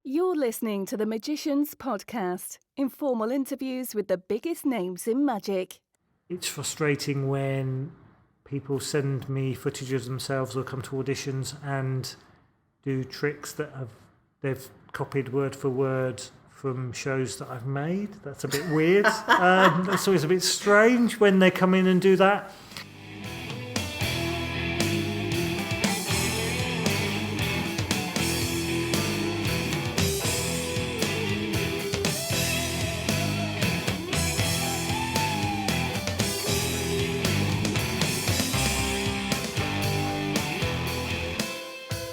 You're listening to the Magicians Podcast, informal interviews with the biggest names in magic. It's frustrating when people send me footage of themselves or come to auditions and do tricks that they've copied word for word from shows that I've made. That's a bit weird. That's always a bit strange when they come in and do that.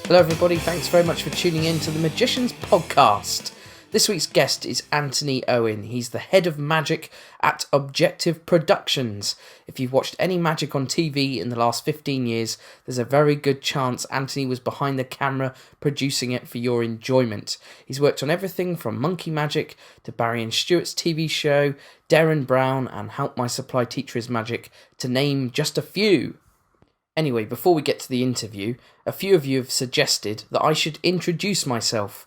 Hello everybody, thanks very much for tuning in to the Magicians Podcast. This week's guest is Anthony Owen. He's the head of magic at Objective Productions. If you've watched any magic on TV in the last 15 years, there's a very good chance Anthony was behind the camera producing it for your enjoyment. He's worked on everything from Monkey Magic to Barry and Stuart's TV show, Derren Brown and Help My Supply Teacher Is Magic, to name just a few. Anyway, before we get to the interview, a few of you have suggested that I should introduce myself.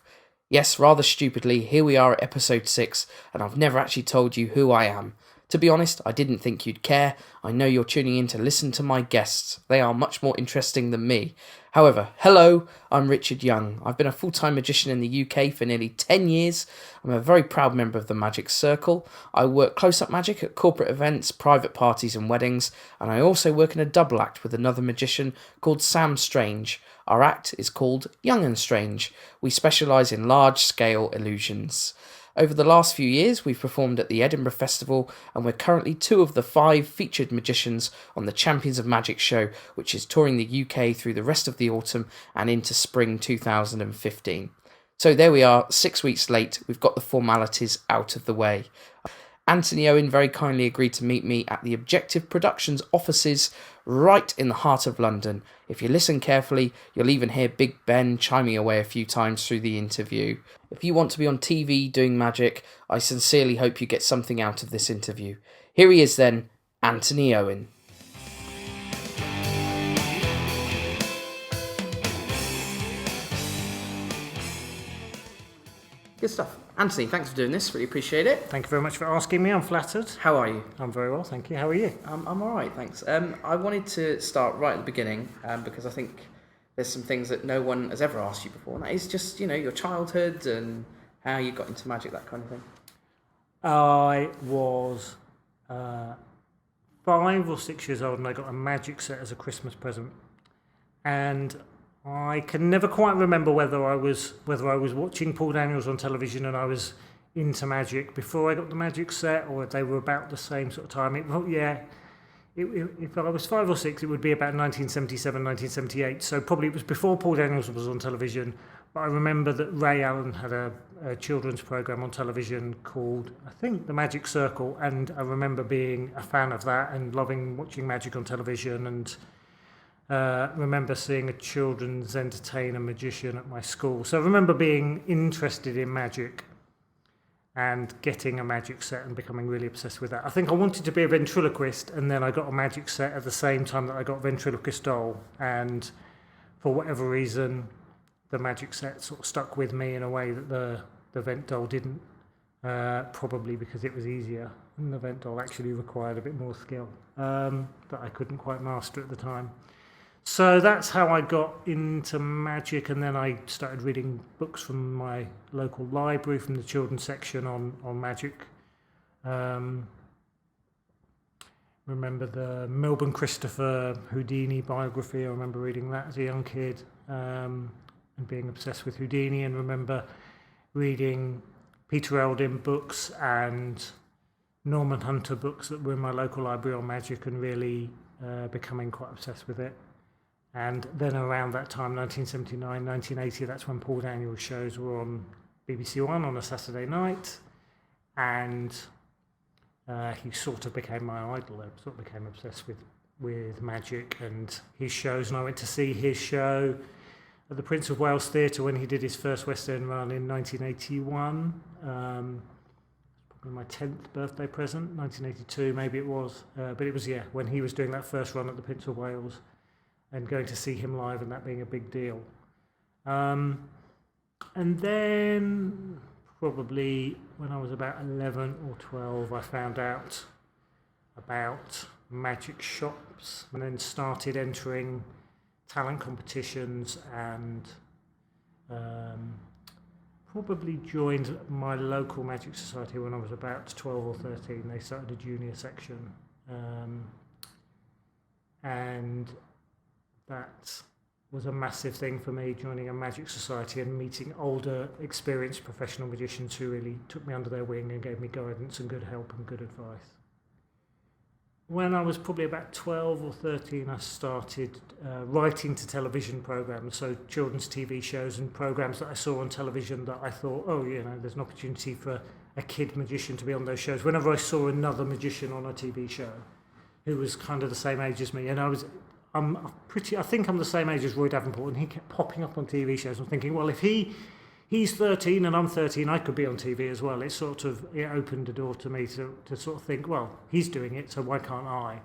Yes, rather stupidly, here we are at episode 6, and I've never actually told you who I am. To be honest, I didn't think you'd care. I know you're tuning in to listen to my guests. They are much more interesting than me. However, hello, I'm Richard Young. I've been a full-time magician in the UK for nearly 10 years. I'm a very proud member of the Magic Circle. I work close-up magic at corporate events, private parties and weddings, and I also work in a double act with another magician called Sam Strange. Our act is called Young and Strange. We specialise in large-scale illusions. Over the last few years, we've performed at the Edinburgh Festival, and we're currently 2 of the 5 featured magicians on the Champions of Magic show, which is touring the UK through the rest of the autumn and into spring 2015. So there we are, 6 weeks late, we've got the formalities out of the way. Anthony Owen very kindly agreed to meet me at the Objective Productions offices right in the heart of London. If you listen carefully, you'll even hear Big Ben chiming away a few times through the interview. If you want to be on TV doing magic, I sincerely hope you get something out of this interview. Here he is then, Anthony Owen. Good stuff. Anthony, thanks for doing this. Really appreciate it. Thank you very much for asking me. I'm flattered. How are you? I'm very well, thank you. How are you? I'm all right, thanks. I wanted to start right at the beginning because I think there's some things that no one has ever asked you before, and that is just, your childhood and how you got into magic, that kind of thing. I was 5 or 6 years old and I got a magic set as a Christmas present. And I can never quite remember whether I was watching Paul Daniels on television and I was into magic before I got the magic set, or if they were about the same sort of time. If I was 5 or 6, it would be about 1977, 1978. So probably it was before Paul Daniels was on television. But I remember that Ray Allen had a children's program on television called, I think, The Magic Circle, and I remember being a fan of that and loving watching magic on television, and remember seeing a children's entertainer magician at my school. So I remember being interested in magic and getting a magic set and becoming really obsessed with that. I think I wanted to be a ventriloquist, and then I got a magic set at the same time that I got a ventriloquist doll, and for whatever reason the magic set sort of stuck with me in a way that the vent doll didn't, probably because it was easier, and the vent doll actually required a bit more skill that I couldn't quite master at the time. So that's how I got into magic, and then I started reading books from my local library, from the children's section on magic. Remember the Melbourne Christopher Houdini biography. I remember reading that as a young kid and being obsessed with Houdini, and remember reading Peter Eldin books and Norman Hunter books that were in my local library on magic, and really becoming quite obsessed with it. And then around that time, 1979, 1980, that's when Paul Daniels shows were on BBC One on a Saturday night. And he sort of became my idol. I sort of became obsessed with magic and his shows. And I went to see his show at the Prince of Wales Theatre when he did his first West End run in 1981. Probably my 10th birthday present, 1982 maybe it was. But it was, when he was doing that first run at the Prince of Wales, and going to see him live and that being a big deal. And then probably when I was about 11 or 12, I found out about magic shops and then started entering talent competitions and probably joined my local magic society when I was about 12 or 13. They started a junior section, and that was a massive thing for me, joining a magic society and meeting older, experienced professional magicians who really took me under their wing and gave me guidance and good help and good advice. When I was probably about 12 or 13, I started writing to television programs, so children's TV shows and programs that I saw on television that I thought, oh, there's an opportunity for a kid magician to be on those shows. Whenever I saw another magician on a TV show who was kind of the same age as me, and I think I'm the same age as Roy Davenport, and he kept popping up on TV shows. I'm thinking, well, if he's 13 and I'm 13, I could be on TV as well. It opened the door to me to sort of think, well, he's doing it, so why can't I?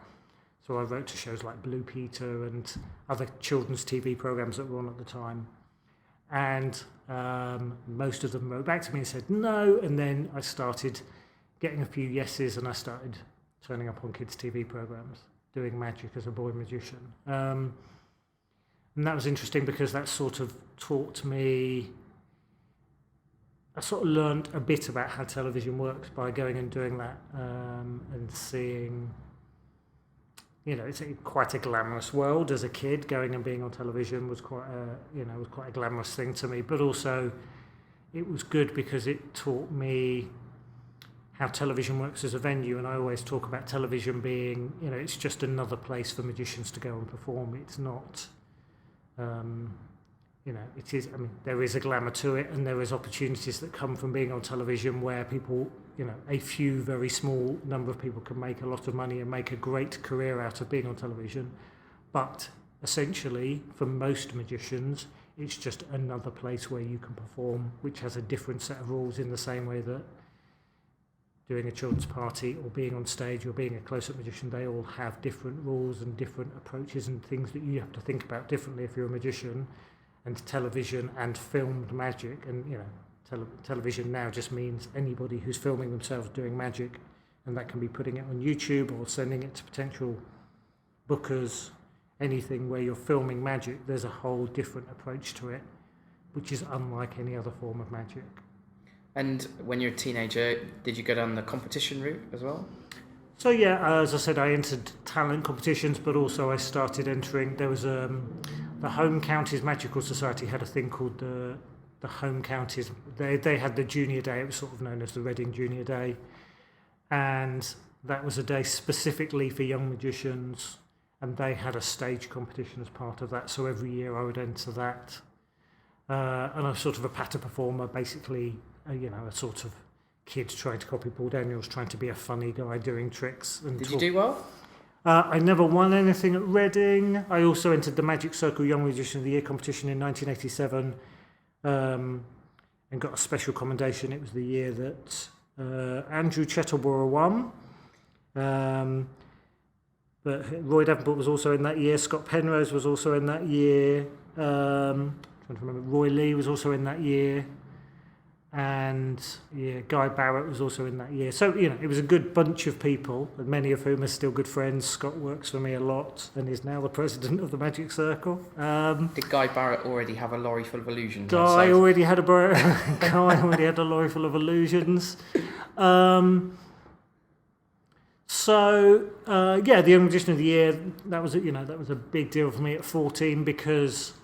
So I wrote to shows like Blue Peter and other children's TV programs that were on at the time. And most of them wrote back to me and said no, and then I started getting a few yeses, and I started turning up on kids' TV programs, doing magic as a boy magician. And that was interesting because that sort of taught me, I sort of learned a bit about how television works by going and doing that, and seeing, it's quite a glamorous world as a kid. Going and being on television was quite a glamorous thing to me, but also it was good because it taught me how television works as a venue. And I always talk about television being, it's just another place for magicians to go and perform. It's not, it is, there is a glamour to it, and there is opportunities that come from being on television where people, a few very small number of people can make a lot of money and make a great career out of being on television. But essentially, for most magicians, it's just another place where you can perform, which has a different set of rules, in the same way that doing a children's party or being on stage or being a close-up magician, they all have different rules and different approaches and things that you have to think about differently if you're a magician. And television and filmed magic, and television now just means anybody who's filming themselves doing magic, and that can be putting it on YouTube or sending it to potential bookers. Anything where you're filming magic, there's a whole different approach to it, which is unlike any other form of magic. And when you're a teenager, did you go down the competition route as well? So as I said, I entered talent competitions, but also I started entering, there was the Home Counties Magical Society had a thing called the Home Counties. They had the Junior Day. It was sort of known as the Reading Junior Day, and that was a day specifically for young magicians, and they had a stage competition as part of that. So every year I would enter that, and I'm sort of a patter performer, basically, a sort of kid trying to copy Paul Daniels, trying to be a funny guy doing tricks. And Did you do well? I never won anything at Reading. I also entered the Magic Circle Young Magician of the Year competition in 1987, and got a special commendation. It was the year that Andrew Chettleborough won. But Roy Davenport was also in that year. Scott Penrose was also in that year. Trying to remember. Roy Lee was also in that year. And Guy Barrett was also in that year. So, it was a good bunch of people, and many of whom are still good friends. Scott works for me a lot and is now the president of the Magic Circle. Did Guy Barrett already have a lorry full of illusions? Guy already had a lorry full of illusions. The Young Magician of the Year, that was a big deal for me at 14, because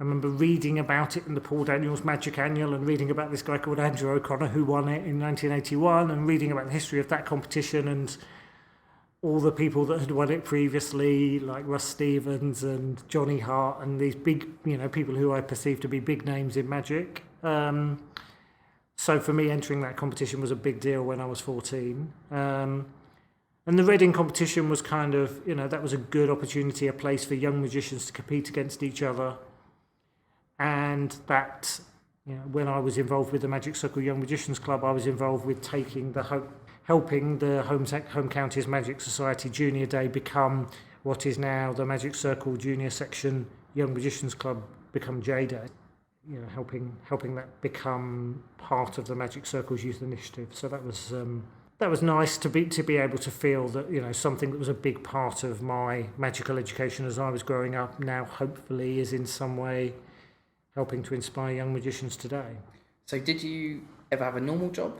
I remember reading about it in the Paul Daniels Magic Annual, and reading about this guy called Andrew O'Connor who won it in 1981, and reading about the history of that competition and all the people that had won it previously, like Russ Stevens and Johnny Hart, and these big, people who I perceived to be big names in magic. So for me, entering that competition was a big deal when I was 14. And the Reading competition was kind of, that was a good opportunity, a place for young magicians to compete against each other. And that, when I was involved with the Magic Circle Young Magicians Club, I was involved with helping the Home Counties Magic Society Junior Day become what is now the Magic Circle Junior Section Young Magicians Club become J Day. helping that become part of the Magic Circle's youth initiative. So that was nice to be able to feel that something that was a big part of my magical education as I was growing up now hopefully is in some way helping to inspire young magicians today. So did you ever have a normal job?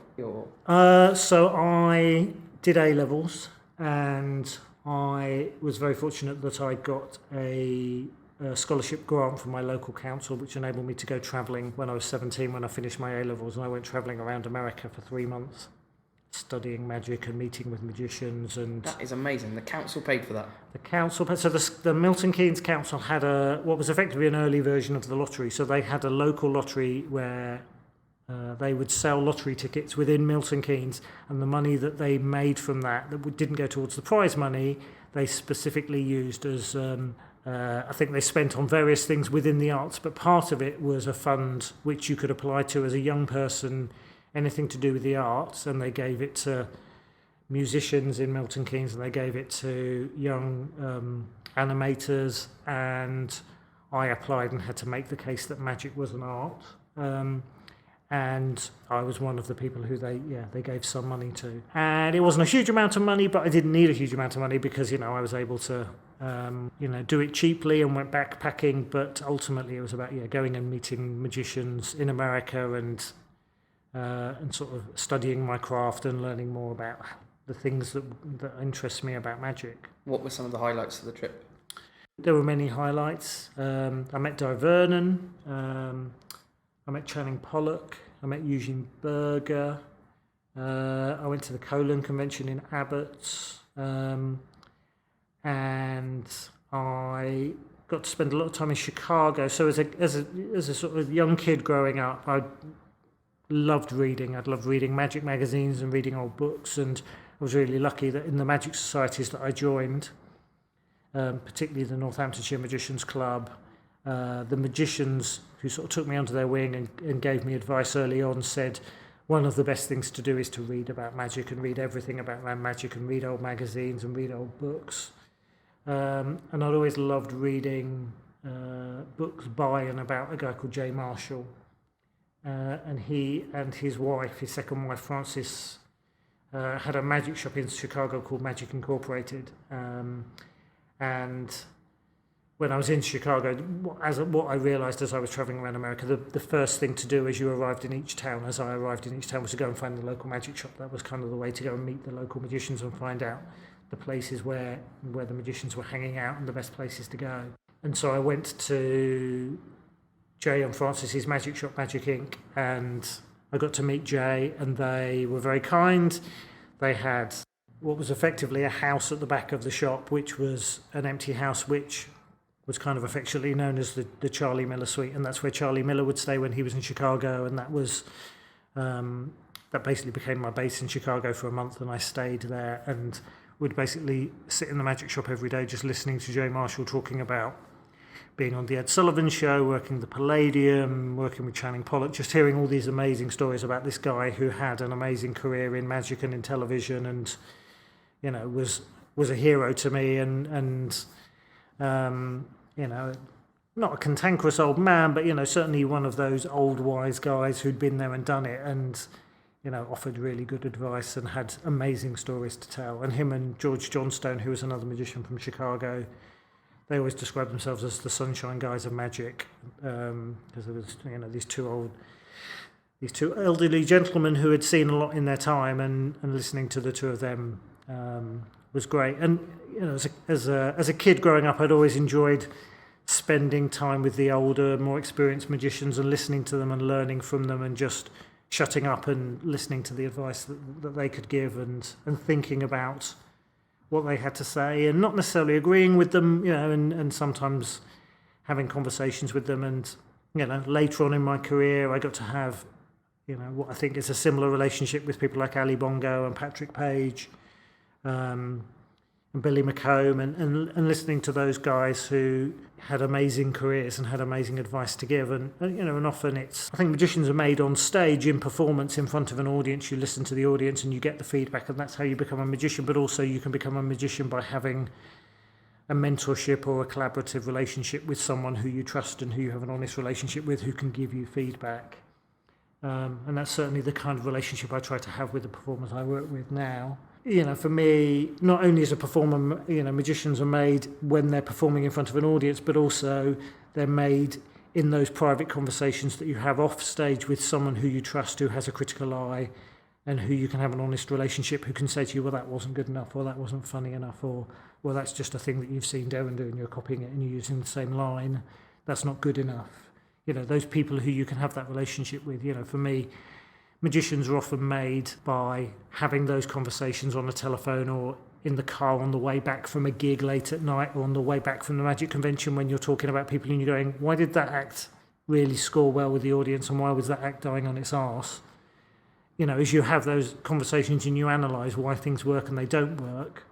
So I did A-levels, and I was very fortunate that I got a scholarship grant from my local council, which enabled me to go travelling when I was 17 when I finished my A-levels, and I went travelling around America for 3 months, studying magic and meeting with magicians. And that is amazing. The council paid for that? The council paid. So the Milton Keynes Council had what was effectively an early version of the lottery. So they had a local lottery where they would sell lottery tickets within Milton Keynes, and the money that they made from that didn't go towards the prize money, they specifically used as I think they spent on various things within the arts, but part of it was a fund which you could apply to as a young person, anything to do with the arts, and they gave it to musicians in Milton Keynes, and they gave it to young animators, and I applied and had to make the case that magic was an art. And I was one of the people who they gave some money to. And it wasn't a huge amount of money, but I didn't need a huge amount of money because, I was able to, do it cheaply and went backpacking. But ultimately it was about, going and meeting magicians in America and sort of studying my craft and learning more about the things that interest me about magic. What were some of the highlights of the trip? There were many highlights. I met Di Vernon. I met Channing Pollock, I met Eugene Berger, I went to the Colon Convention in Abbots, and I got to spend a lot of time in Chicago. So as a sort of young kid growing up, I loved reading. I'd loved reading magic magazines and reading old books, and I was really lucky that in the magic societies that I joined, particularly the Northamptonshire Magicians Club, the magicians who sort of took me under their wing and gave me advice early on said one of the best things to do is to read about magic and read everything about magic and read old magazines and read old books. And I'd always loved reading books by and about a guy called J. Marshall. And he and his wife, his second wife, Frances, had a magic shop in Chicago called Magic Incorporated. And when I was in Chicago, what I realised as I was travelling around America, the first thing to do as I arrived in each town, was to go and find the local magic shop. That was kind of the way to go and meet the local magicians and find out the places where the magicians were hanging out and the best places to go. And so I went to Jay and Francis's magic shop, Magic Inc., and I got to meet Jay, and they were very kind. They had what was effectively a house at the back of the shop, which was an empty house, which was kind of affectionately known as the Charlie Miller Suite, and that's where Charlie Miller would stay when he was in Chicago, and that was that basically became my base in Chicago for a month, and I stayed there and would basically sit in the magic shop every day just listening to Jay Marshall talking about being on the Ed Sullivan Show, working the Palladium, working with Channing Pollock, just hearing all these amazing stories about this guy who had an amazing career in magic and in television, and was a hero to me, and not a cantankerous old man, but certainly one of those old wise guys who'd been there and done it, and offered really good advice and had amazing stories to tell. And him and George Johnstone, who was another magician from Chicago, they always described themselves as the sunshine guys of magic, because there was these two elderly gentlemen who had seen a lot in their time, and listening to the two of them was great. And as a kid growing up, I'd always enjoyed spending time with the older, more experienced magicians and listening to them and learning from them, and just shutting up and listening to the advice that they could give, and thinking about what they had to say, and not necessarily agreeing with them, and sometimes having conversations with them. And later on in my career, I got to have what I think is a similar relationship with people like Ali Bongo and Patrick Page, and Billy McComb, and listening to those guys who had amazing careers and had amazing advice to give. And often I think magicians are made on stage in performance in front of an audience. You listen to the audience and you get the feedback, and that's how you become a magician. But also you can become a magician by having mentorship or a collaborative relationship with someone who you trust and who you have an honest relationship with, who can give you feedback. And that's certainly the kind of relationship I try to have with the performers I work with now. For me, not only as a performer, magicians are made when they're performing in front of an audience, but also they're made in those private conversations that you have off stage with someone who you trust, who has a critical eye, and who you can have an honest relationship, who can say to you, well, that wasn't good enough, or that wasn't funny enough, or, well, that's just a thing that you've seen Derren do and you're copying it and you're using the same line. That's not good enough. Those people who you can have that relationship with, for me, magicians are often made by having those conversations on the telephone or in the car on the way back from a gig late at night, or on the way back from the magic convention when you're talking about people and you're going, why did that act really score well with the audience, and why was that act dying on its arse? As you have those conversations and you analyse why things work and they don't work,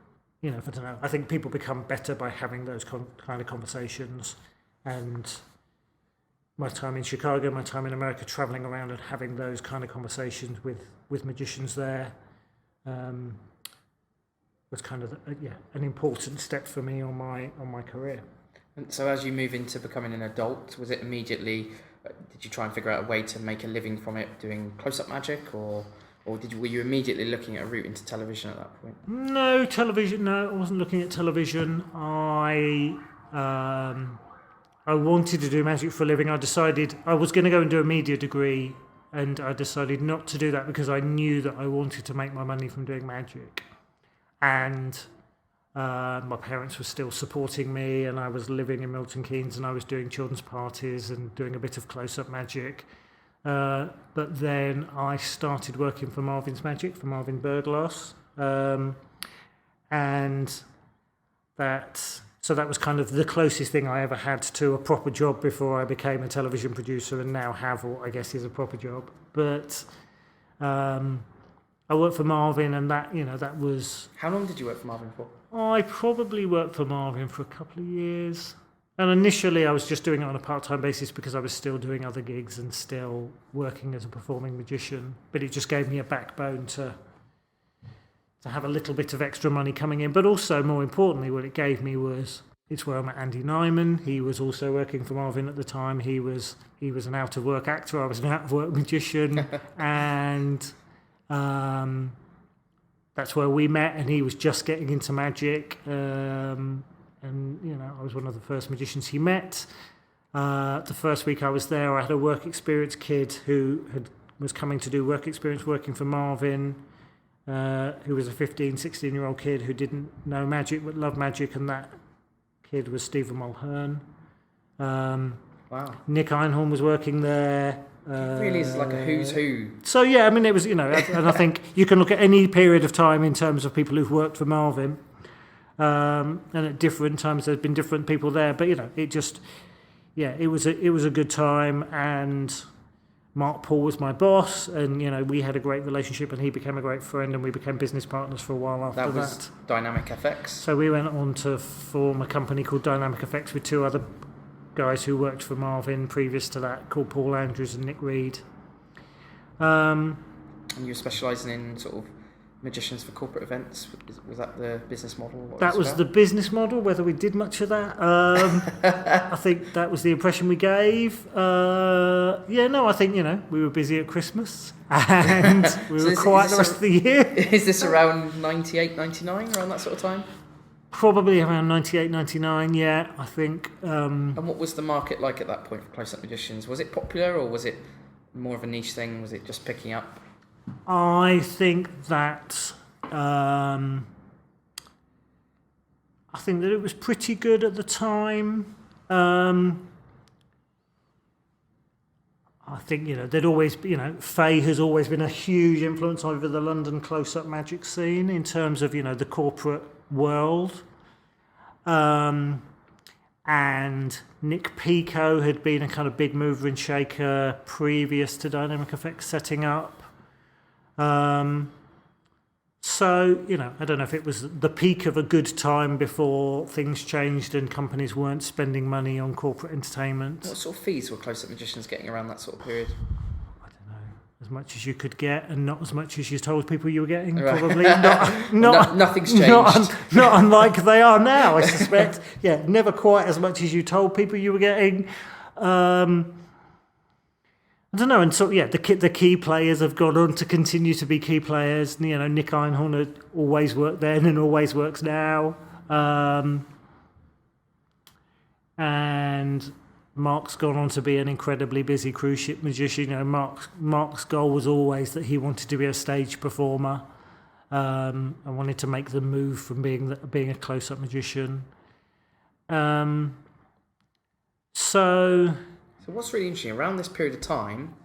I don't know. I think people become better by having those kind of conversations. And my time in Chicago, my time in America, travelling around and having those kind of conversations with magicians there was kind of an important step for me on my career. And so as you move into becoming an adult, was it immediately, did you try and figure out a way to make a living from it doing close-up magic, or were you immediately looking at a route into television at that point? No, television, no, I wasn't looking at television. I wanted to do magic for a living. I decided I was going to go and do a media degree, and I decided not to do that because I knew that I wanted to make my money from doing magic. And my parents were still supporting me, and I was living in Milton Keynes, and I was doing children's parties and doing a bit of close-up magic. But then I started working for Marvin's Magic, for Marvin Berglas. And so that was kind of the closest thing I ever had to a proper job before I became a television producer and now have what I guess is a proper job. But I worked for Marvin, and that was... How long did you work for Marvin for? I probably worked for Marvin for a couple of years. And initially I was just doing it on a part-time basis because I was still doing other gigs and still working as a performing magician. But it just gave me a backbone to have a little bit of extra money coming in. But also, more importantly, what it gave me was, it's where I met Andy Nyman. He was also working for Marvin at the time. He was an out-of-work actor. I was an out-of-work magician. And that's where we met, and he was just getting into magic. And, I was one of the first magicians he met. The first week I was there, I had a work experience kid who was coming to do work experience working for Marvin, who was a 15, 16-year-old kid who didn't know magic but loved magic, and that kid was Stephen Mulhern. Wow. Nick Einhorn was working there. It really is like a who's who. So, yeah, I mean, it was, and I think you can look at any period of time in terms of people who've worked for Marvin, and at different times there's been different people there, but, it just, it was a good time, and Mark Paul was my boss, and, we had a great relationship, and he became a great friend, and we became business partners for a while after that. That was Dynamic FX? So we went on to form a company called Dynamic FX with two other guys who worked for Marvin previous to that, called Paul Andrews and Nick Reed. And you were specialising in sort of magicians for corporate events. Was that the business model? That was the business model. Whether we did much of that, I think that was the impression we gave. I think we were busy at Christmas and we were quiet the rest of the year. Is this around 98, 99, around that sort of time? Probably around 98, 99, yeah, I think. And what was the market like at that point for close-up magicians? Was it popular, or was it more of a niche thing? Was it just picking up? I think that it was pretty good at the time. I think, there'd always, Faye has always been a huge influence over the London close-up magic scene in terms of, the corporate world. And Nick Pico had been a kind of big mover and shaker previous to Dynamic Effects setting up. So, I don't know if it was the peak of a good time before things changed and companies weren't spending money on corporate entertainment. What sort of fees were close-up magicians getting around that sort of period? I don't know. As much as you could get and not as much as you told people you were getting. Right. Probably Nothing's changed. Not unlike they are now, I suspect. Yeah, never quite as much as you told people you were getting. I don't know, and so the key players have gone on to continue to be key players. You know, Nick Einhorn had always worked then and always works now, and Mark's gone on to be an incredibly busy cruise ship magician. You know, Mark's goal was always that he wanted to be a stage performer. I wanted to make the move from being a close-up magician. So what's really interesting, around this period of time,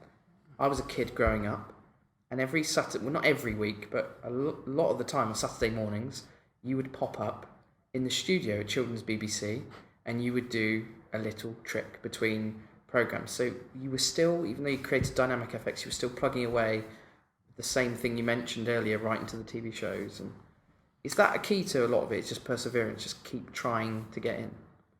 I was a kid growing up, and every Saturday, well, not every week, but a lot of the time on Saturday mornings, you would pop up in the studio at Children's BBC, and you would do a little trick between programmes. So you were still, even though you created dynamic effects, you were still plugging away the same thing you mentioned earlier right into the TV shows. And is that a key to a lot of it? It's just perseverance, just keep trying to get in.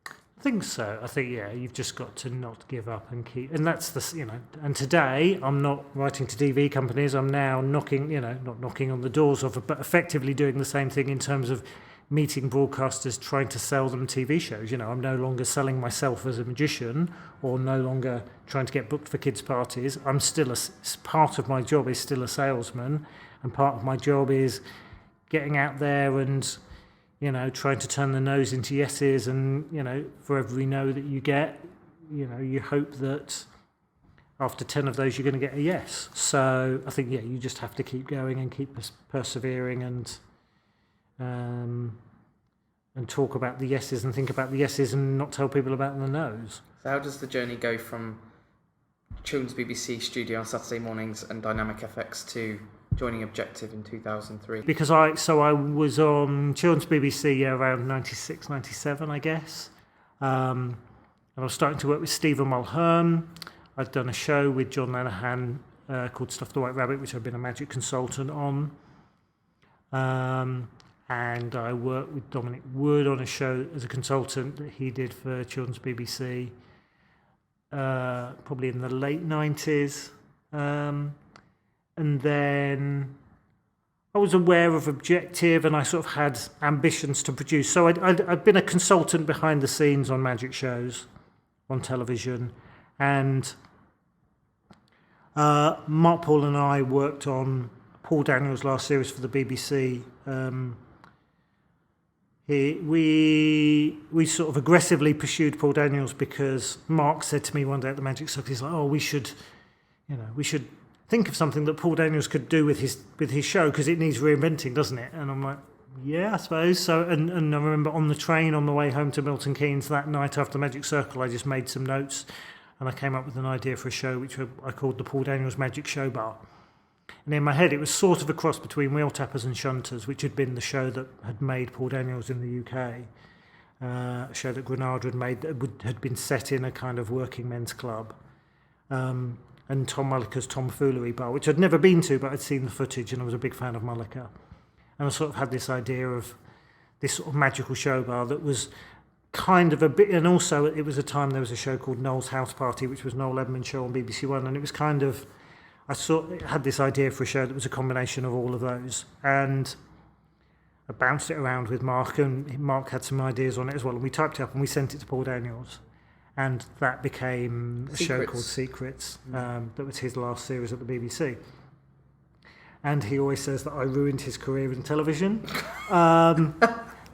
I think so. I think, you've just got to not give up and keep... And that's and today, I'm not writing to TV companies. I'm now not knocking on the doors of it, but effectively doing the same thing in terms of meeting broadcasters, trying to sell them TV shows. You know, I'm no longer selling myself as a magician or no longer trying to get booked for kids' parties. I'm still part of my job is still a salesman, and part of my job is getting out there and... trying to turn the no's into yeses, and, for every no that you get, you hope that after 10 of those you're going to get a yes. So I think, you just have to keep going and keep persevering and talk about the yeses and think about the yeses and not tell people about the no's. So how does the journey go from Children's BBC studio on Saturday mornings and Dynamic FX to joining Objective in 2003? Because I was on Children's BBC around 96, 97, I guess. And I was starting to work with Stephen Mulhern. I'd done a show with John Lenihan called Stuff the White Rabbit, which I've been a magic consultant on. And I worked with Dominic Wood on a show as a consultant that he did for Children's BBC, probably in the late 90s. And then I was aware of Objective, and I sort of had ambitions to produce. So I'd been a consultant behind the scenes on magic shows on television, and Mark Paul and I worked on Paul Daniels' last series for the BBC. We sort of aggressively pursued Paul Daniels because Mark said to me one day at the Magic Circle, he's like, "Oh, we should think of something that Paul Daniels could do with his show because it needs reinventing, doesn't it?" And I'm like, "Yeah, I suppose so." And I remember on the train on the way home to Milton Keynes that night after the Magic Circle, I just made some notes and I came up with an idea for a show which I called the Paul Daniels Magic Show Bar. And in my head, it was sort of a cross between Wheel Tappers and Shunters, which had been the show that had made Paul Daniels in the UK, a show that Granada had made that had been set in a kind of working men's club. And Tom Mullica's Tomfoolery Bar, which I'd never been to, but I'd seen the footage and I was a big fan of Mullica. And I sort of had this idea of this sort of magical show bar that was kind of a bit, and also it was a time there was a show called Noel's House Party, which was Noel Edmonds' show on BBC One, and it was kind of, had this idea for a show that was a combination of all of those. And I bounced it around with Mark, and Mark had some ideas on it as well, and we typed it up and we sent it to Paul Daniels. And that became a show called Secrets, that was his last series at the BBC. And he always says that I ruined his career in television.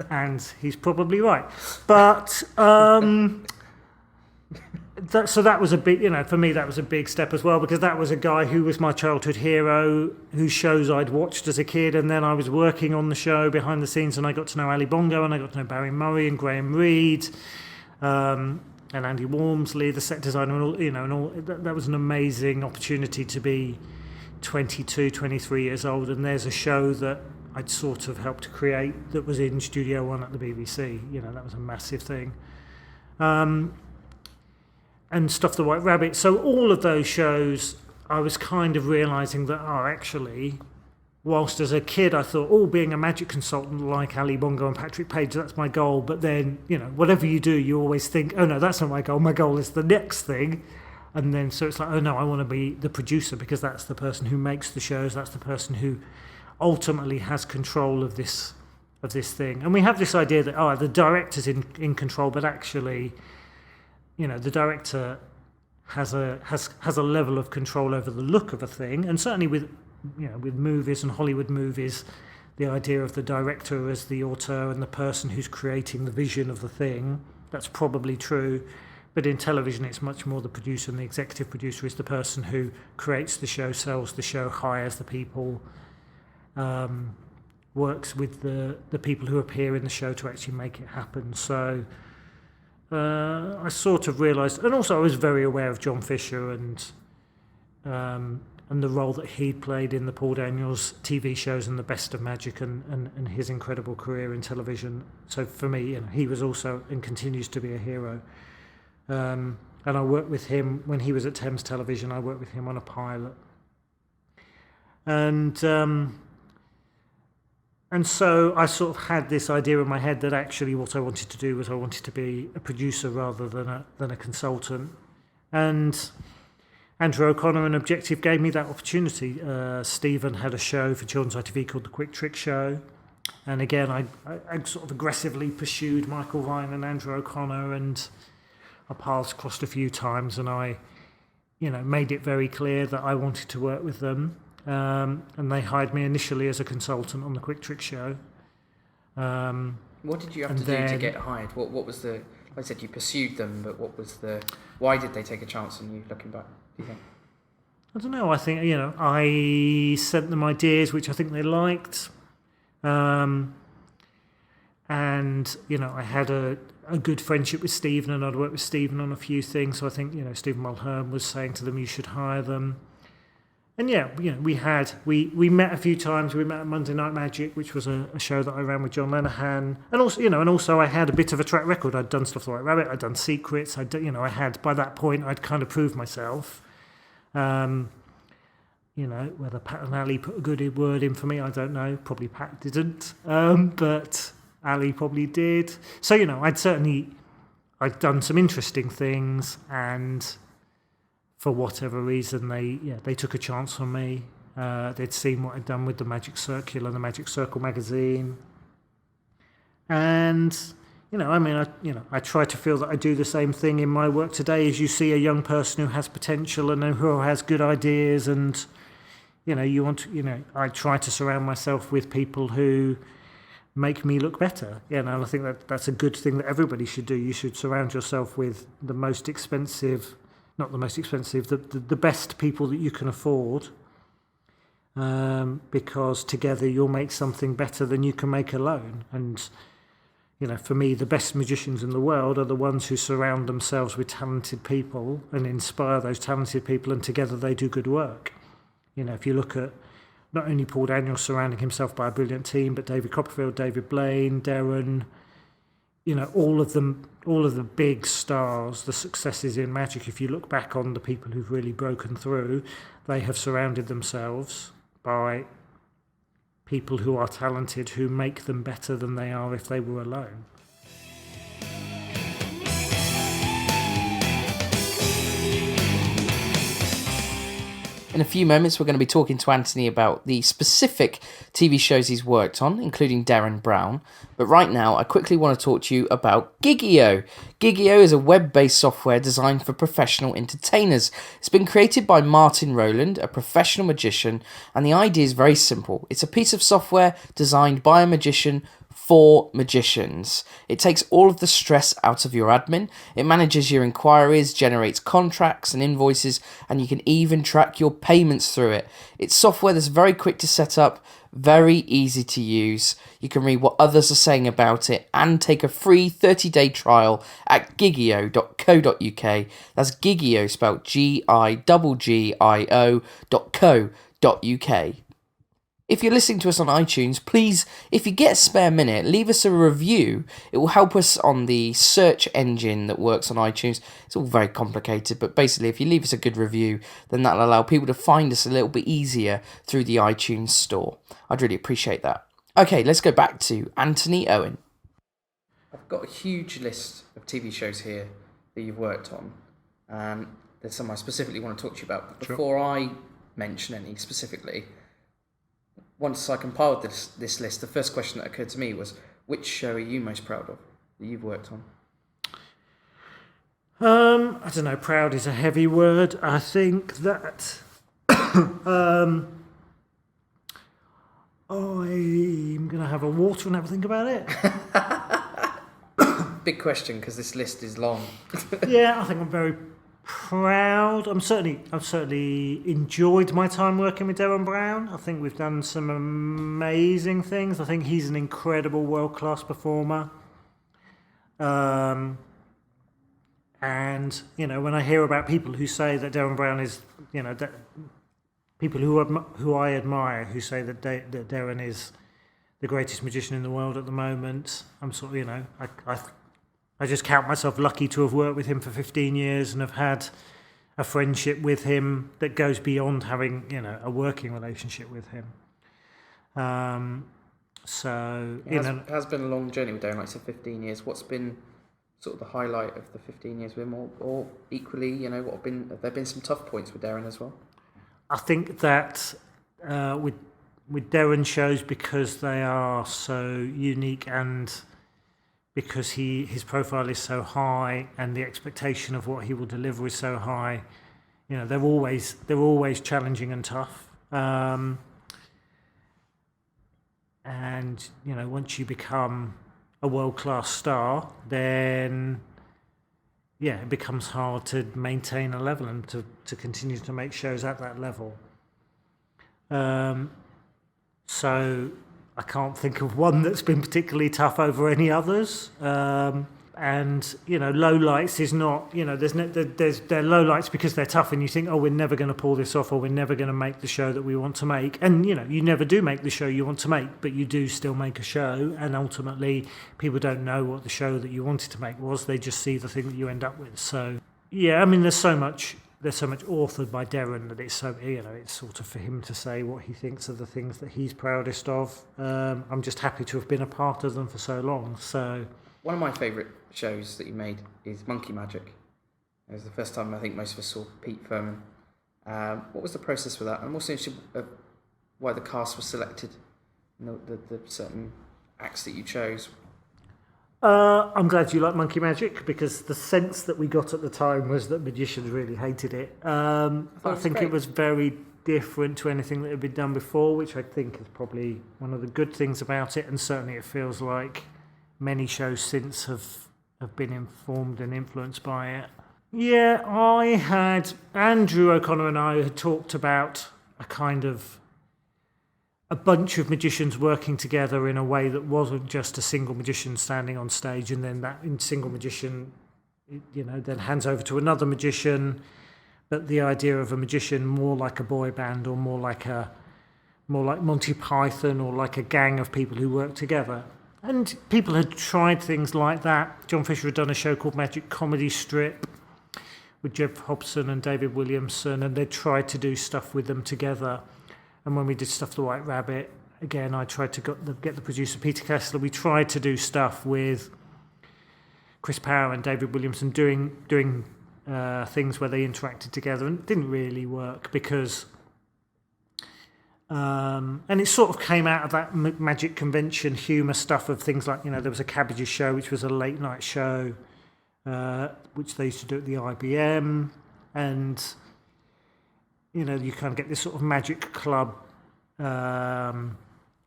And he's probably right. But, so that was a big, for me that was a big step as well, because that was a guy who was my childhood hero, whose shows I'd watched as a kid, and then I was working on the show behind the scenes, and I got to know Ali Bongo, and I got to know Barry Murray and Graham Reed, and Andy Walmsley, the set designer, and all, that was an amazing opportunity to be 22, 23 years old, and there's a show that I'd sort of helped to create that was in Studio One at the BBC. That was a massive thing. And Stuff the White Rabbit. So all of those shows, I was kind of realising that, actually, whilst as a kid I thought, being a magic consultant like Ali Bongo and Patrick Page, that's my goal. But then, whatever you do, you always think, oh no, that's not my goal. My goal is the next thing. And then so it's like, oh no, I want to be the producer because that's the person who makes the shows, that's the person who ultimately has control of this thing. And we have this idea that the director's in control, but actually, the director has a level of control over the look of a thing. And certainly with movies and Hollywood movies, the idea of the director as the auteur and the person who's creating the vision of the thing, that's probably true. But in television, it's much more the producer, and the executive producer is the person who creates the show, sells the show, hires the people, works with the people who appear in the show to actually make it happen. So I sort of realised, and also I was very aware of John Fisher and the role that he played in the Paul Daniels TV shows and the Best of Magic and his incredible career in television. So for me, he was also and continues to be a hero. And I worked with him when he was at Thames Television. I worked with him on a pilot. And so I sort of had this idea in my head that actually what I wanted to do was I wanted to be a producer rather than a consultant. And Andrew O'Connor and Objective gave me that opportunity. Stephen had a show for Children's ITV called The Quick Trick Show. And again, I sort of aggressively pursued Michael Ryan and Andrew O'Connor, and our paths crossed a few times, and I made it very clear that I wanted to work with them. And they hired me initially as a consultant on the Quick Trick Show. What did you have to do to get hired? What was the... I said you pursued them, but what was the... Why did they take a chance on you, looking back, do you think? I don't know. I think, I sent them ideas which I think they liked. And, I had a good friendship with Stephen, and I'd worked with Stephen on a few things. So I think, Stephen Mulhern was saying to them, you should hire them. And we met a few times. We met at Monday Night Magic, which was a show that I ran with John Lenihan. And also, I had a bit of a track record. I'd done stuff like Rabbit. I'd done Secrets. I had, by that point, I'd kind of proved myself. Whether Pat and Ali put a good word in for me, I don't know. Probably Pat didn't, but Ali probably did. So I'd done some interesting things, and for whatever reason, they took a chance on me. They'd seen what I'd done with the Magic Circular, the Magic Circle magazine, and I try to feel that I do the same thing in my work today. As you see a young person who has potential and who has good ideas, and I try to surround myself with people who make me look better. And I think that's a good thing that everybody should do. You should surround yourself with the most expensive. Not the most expensive, the best people that you can afford, because together you'll make something better than you can make alone. And, for me, the best magicians in the world are the ones who surround themselves with talented people and inspire those talented people, and together they do good work. If you look at not only Paul Daniels surrounding himself by a brilliant team, but David Copperfield, David Blaine, Derren, all of the big stars, the successes in magic, if you look back on the people who've really broken through, they have surrounded themselves by people who are talented, who make them better than they are if they were alone. In a few moments, we're going to be talking to Anthony about the specific TV shows he's worked on, including Derren Brown. But right now, I quickly want to talk to you about Gigio. Gigio is a web-based software designed for professional entertainers. It's been created by Martin Rowland, a professional magician, and the idea is very simple. It's a piece of software designed by a magician for magicians. It takes all of the stress out of your admin. It manages your inquiries, generates contracts and invoices, and you can even track your payments through it. It's software that's very quick to set up, very easy to use. You can read what others are saying about it and take a free 30-day trial at gigio.co.uk. That's Gigio, spelled GIGGIO.co.uk. If you're listening to us on iTunes, please, if you get a spare minute, leave us a review. It will help us on the search engine that works on iTunes. It's all very complicated, but basically if you leave us a good review, then that'll allow people to find us a little bit easier through the iTunes store. I'd really appreciate that. Okay, let's go back to Anthony Owen. I've got a huge list of TV shows here that you've worked on. there's some I specifically want to talk to you about. But Sure. before I mention any specifically, once I compiled this list, the first question that occurred to me was, which show are you most proud of that you've worked on? I don't know, proud is a heavy word. I think that I'm going to have a water and have a think about it. Big question, because this list is long. Yeah, I think I'm very proud. I've certainly enjoyed my time working with Derren Brown. I think we've done some amazing things. I think he's an incredible world-class performer. And, you know, when I hear about people who say that Derren Brown is, you know, that people who I admire, who say that Derren is the greatest magician in the world at the moment, I'm sort of, you know, I just count myself lucky to have worked with him for 15 years and have had a friendship with him that goes beyond having, you know, a working relationship with him. So, It has been a long journey with Derren, like I said, 15 years. What's been sort of the highlight of the 15 years with him, or equally, you know, have there been some tough points with Derren as well? I think that with Derren shows, because they are so unique and because his profile is so high and the expectation of what he will deliver is so high, you know, they're always challenging and tough. And, you know, once you become a world-class star, then yeah, it becomes hard to maintain a level and to continue to make shows at that level. So I can't think of one that's been particularly tough over any others. And, you know, lowlights is not, you know, they're lowlights because they're tough and you think, oh, we're never going to pull this off, or we're never going to make the show that we want to make. And, you know, you never do make the show you want to make, but you do still make a show. And ultimately, people don't know what the show that you wanted to make was. They just see the thing that you end up with. So, yeah, I mean, there's so much authored by Derren that it's so, you know, it's sort of for him to say what he thinks are the things that he's proudest of. I'm just happy to have been a part of them for so long. So one of my favourite shows that you made is Monkey Magic. It was the first time I think most of us saw Pete Furman. What was the process for that? I'm also interested why the cast was selected, and the certain acts that you chose. I'm glad you like Monkey Magic, because the sense that we got at the time was that magicians really hated it. I think it was very different to anything that had been done before, which I think is probably one of the good things about it, and certainly it feels like many shows since have been informed and influenced by it. Yeah, Andrew O'Connor and I had talked about a bunch of magicians working together in a way that wasn't just a single magician standing on stage, and then that single magician, you know, then hands over to another magician, but the idea of a magician more like a boy band, or more like Monty Python, or like a gang of people who work together. And people had tried things like that. John Fisher had done a show called Magic Comedy Strip with Jeff Hobson and David Williamson, and they tried to do stuff with them together. And when we did Stuff the White Rabbit, again, I tried to get the producer Peter Kessler. We tried to do stuff with Chris Power and David Williamson doing things where they interacted together, and it didn't really work because. And it sort of came out of that magic convention humour stuff of things like, you know, there was a Cabbages show, which was a late night show, which they used to do at the IBM, and, you know, you kind of get this sort of magic club,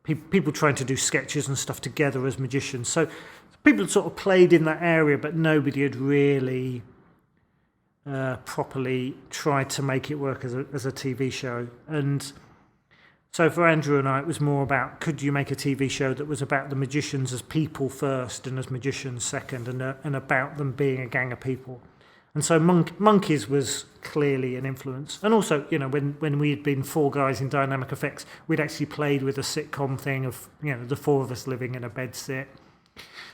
people trying to do sketches and stuff together as magicians. So people had sort of played in that area, but nobody had really properly tried to make it work as a TV show. And so for Andrew and I, it was more about, could you make a TV show that was about the magicians as people first and as magicians second, and about them being a gang of people. And so Monkeys was clearly an influence. And also, you know, when we had been four guys in Dynamic Effects, we'd actually played with a sitcom thing of, you know, the four of us living in a bedsit.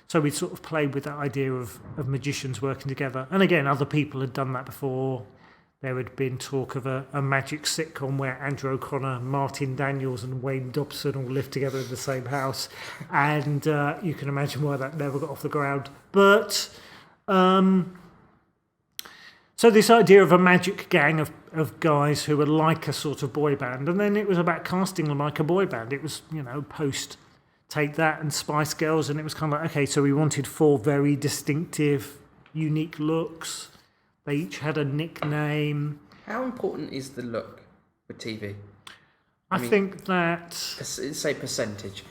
So we'd sort of played with that idea of magicians working together. And again, other people had done that before. There had been talk of a magic sitcom where Andrew O'Connor, Martin Daniels and Wayne Dobson all lived together in the same house. And you can imagine why that never got off the ground. But So this idea of a magic gang of guys who were like a sort of boy band, and then it was about casting them like a boy band. It was, post Take That and Spice Girls, and it was kind of like, okay, so we wanted 4 very distinctive, unique looks. They each had a nickname. How important is the look with TV? I think that... Say percentage.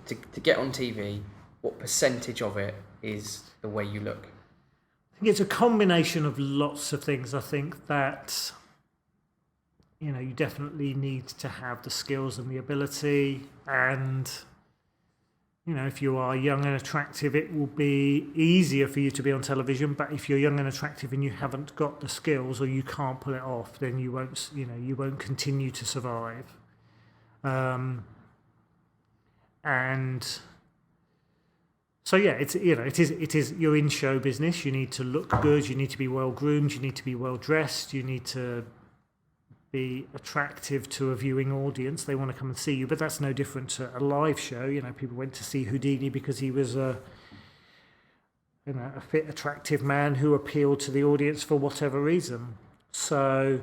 To get on TV, what percentage of it is the way you look? I think it's a combination of lots of things. I think that, you definitely need to have the skills and the ability, and, if you are young and attractive, it will be easier for you to be on television. But if you're young and attractive and you haven't got the skills, or you can't pull it off, then you won't continue to survive. And so it is you're in show business. You need to look good. You need to be well groomed. You need to be well dressed. You need to be attractive to a viewing audience. They want to come and see you, but that's no different to a live show. People went to see Houdini because he was a fit, attractive man who appealed to the audience for whatever reason. So,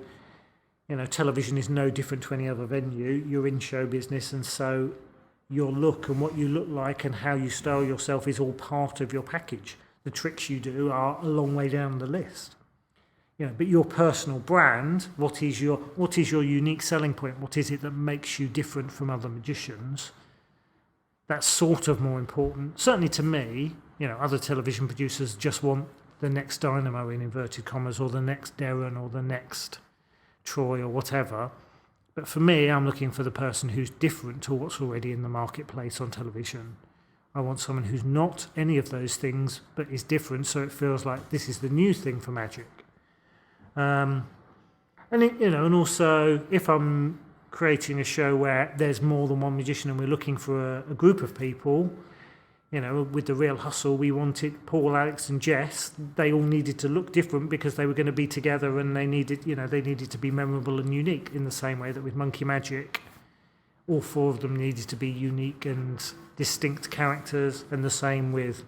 television is no different to any other venue. You're in show business, and so your look and what you look like and how you style yourself is all part of your package. The tricks you do are a long way down the list. But your personal brand, what is your unique selling point? What is it that makes you different from other magicians? That's sort of more important. Certainly to me, other television producers just want the next Dynamo in inverted commas, or the next Derren, or the next Troy, or whatever. But for me, I'm looking for the person who's different to what's already in the marketplace on television. I want someone who's not any of those things, but is different, so it feels like this is the new thing for magic. And also, if I'm creating a show where there's more than one magician and we're looking for a group of people, with the Real Hustle, we wanted Paul, Alex, and Jess. They all needed to look different because they were going to be together, and they needed to be memorable and unique. In the same way that with Monkey Magic, all 4 of them needed to be unique and distinct characters. And the same with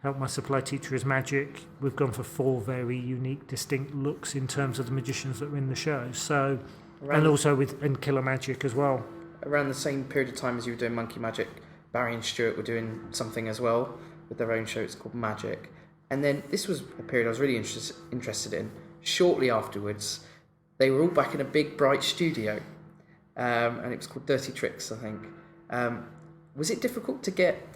Help My Supply Teacher is Magic. We've gone for 4 very unique, distinct looks in terms of the magicians that were in the show. So, and also with Killer Magic as well. Around the same period of time as you were doing Monkey Magic, Barry and Stuart were doing something as well with their own show. It's called Magic. And then this was a period I was really interested in. Shortly afterwards, they were all back in a big, bright studio. And it was called Dirty Tricks, I think. Was it difficult to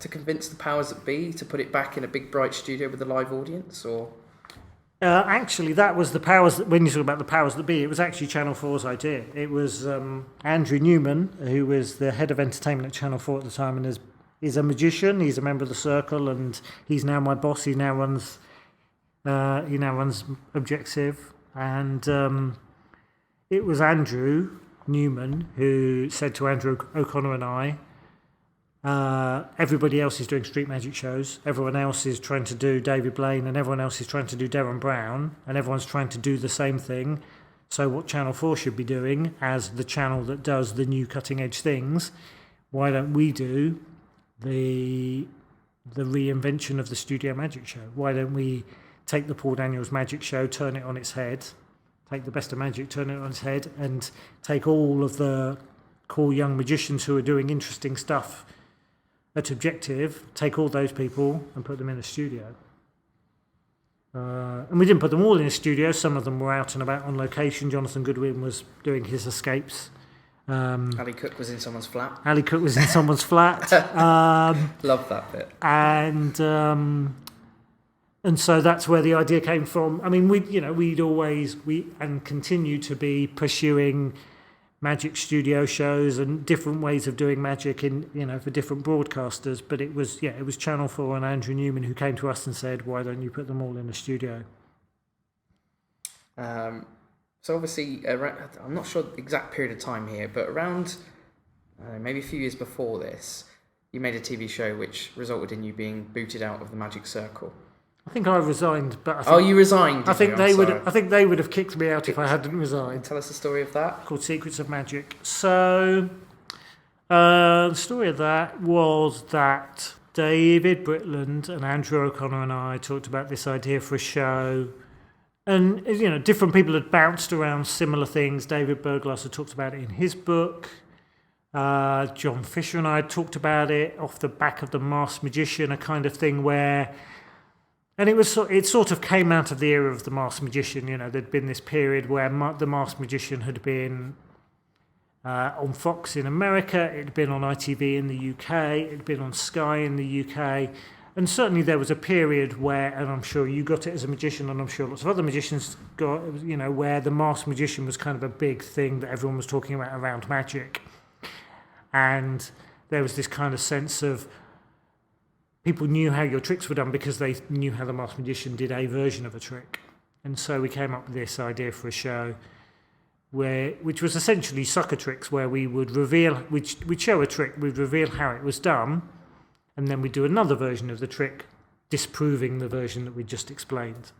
convince the powers that be to put it back in a big, bright studio with a live audience, or...? Actually, that was the powers that, when you talk about the powers that be, it was actually Channel 4's idea. It was Andrew Newman, who was the head of entertainment at Channel 4 at the time, and is a magician. He's a member of the Circle, and he's now my boss. He now runs Objective, and it was Andrew Newman who said to Andrew O'Connor and I, everybody else is doing street magic shows, everyone else is trying to do David Blaine, and everyone else is trying to do Derren Brown, and everyone's trying to do the same thing. So what Channel 4 should be doing, as the channel that does the new cutting edge things, why don't we do the reinvention of the studio magic show? Why don't we take the Paul Daniels magic show, turn it on its head, take the best of magic, turn it on its head, and take all of the cool young magicians who are doing interesting stuff at Objective, take all those people and put them in a studio. And we didn't put them all in a studio. Some of them were out and about on location. Jonathan Goodwin was doing his escapes. Ali Cook was in someone's flat. Ali Cook was in someone's flat. Love that bit. And so that's where the idea came from. I mean, we'd always continue to be pursuing magic studio shows and different ways of doing magic for different broadcasters. But it was Channel 4 and Andrew Newman who came to us and said, why don't you put them all in a studio? So obviously, I'm not sure the exact period of time here, but around maybe a few years before this, you made a TV show which resulted in you being booted out of the Magic Circle. I think I resigned, but I think, you resigned. I think they would have kicked me out if I hadn't resigned. Tell us the story of that. Called Secrets of Magic. So the story of that was that David Britland and Andrew O'Connor and I talked about this idea for a show And, different people had bounced around similar things. David Berglas had talked about it in his book. John Fisher and I had talked about it off the back of The Masked Magician, a kind of thing where... And it sort of came out of the era of The Masked Magician. There'd been this period where The Masked Magician had been on Fox in America, it had been on ITV in the UK, it had been on Sky in the UK. And certainly there was a period where, and I'm sure you got it as a magician, and I'm sure lots of other magicians got, where The Masked Magician was kind of a big thing that everyone was talking about around magic. And there was this kind of sense of people knew how your tricks were done because they knew how The Masked Magician did a version of a trick. And so we came up with this idea for a show which was essentially sucker tricks, where we would we'd show a trick, we'd reveal how it was done, and then we do another version of the trick, disproving the version that we just explained.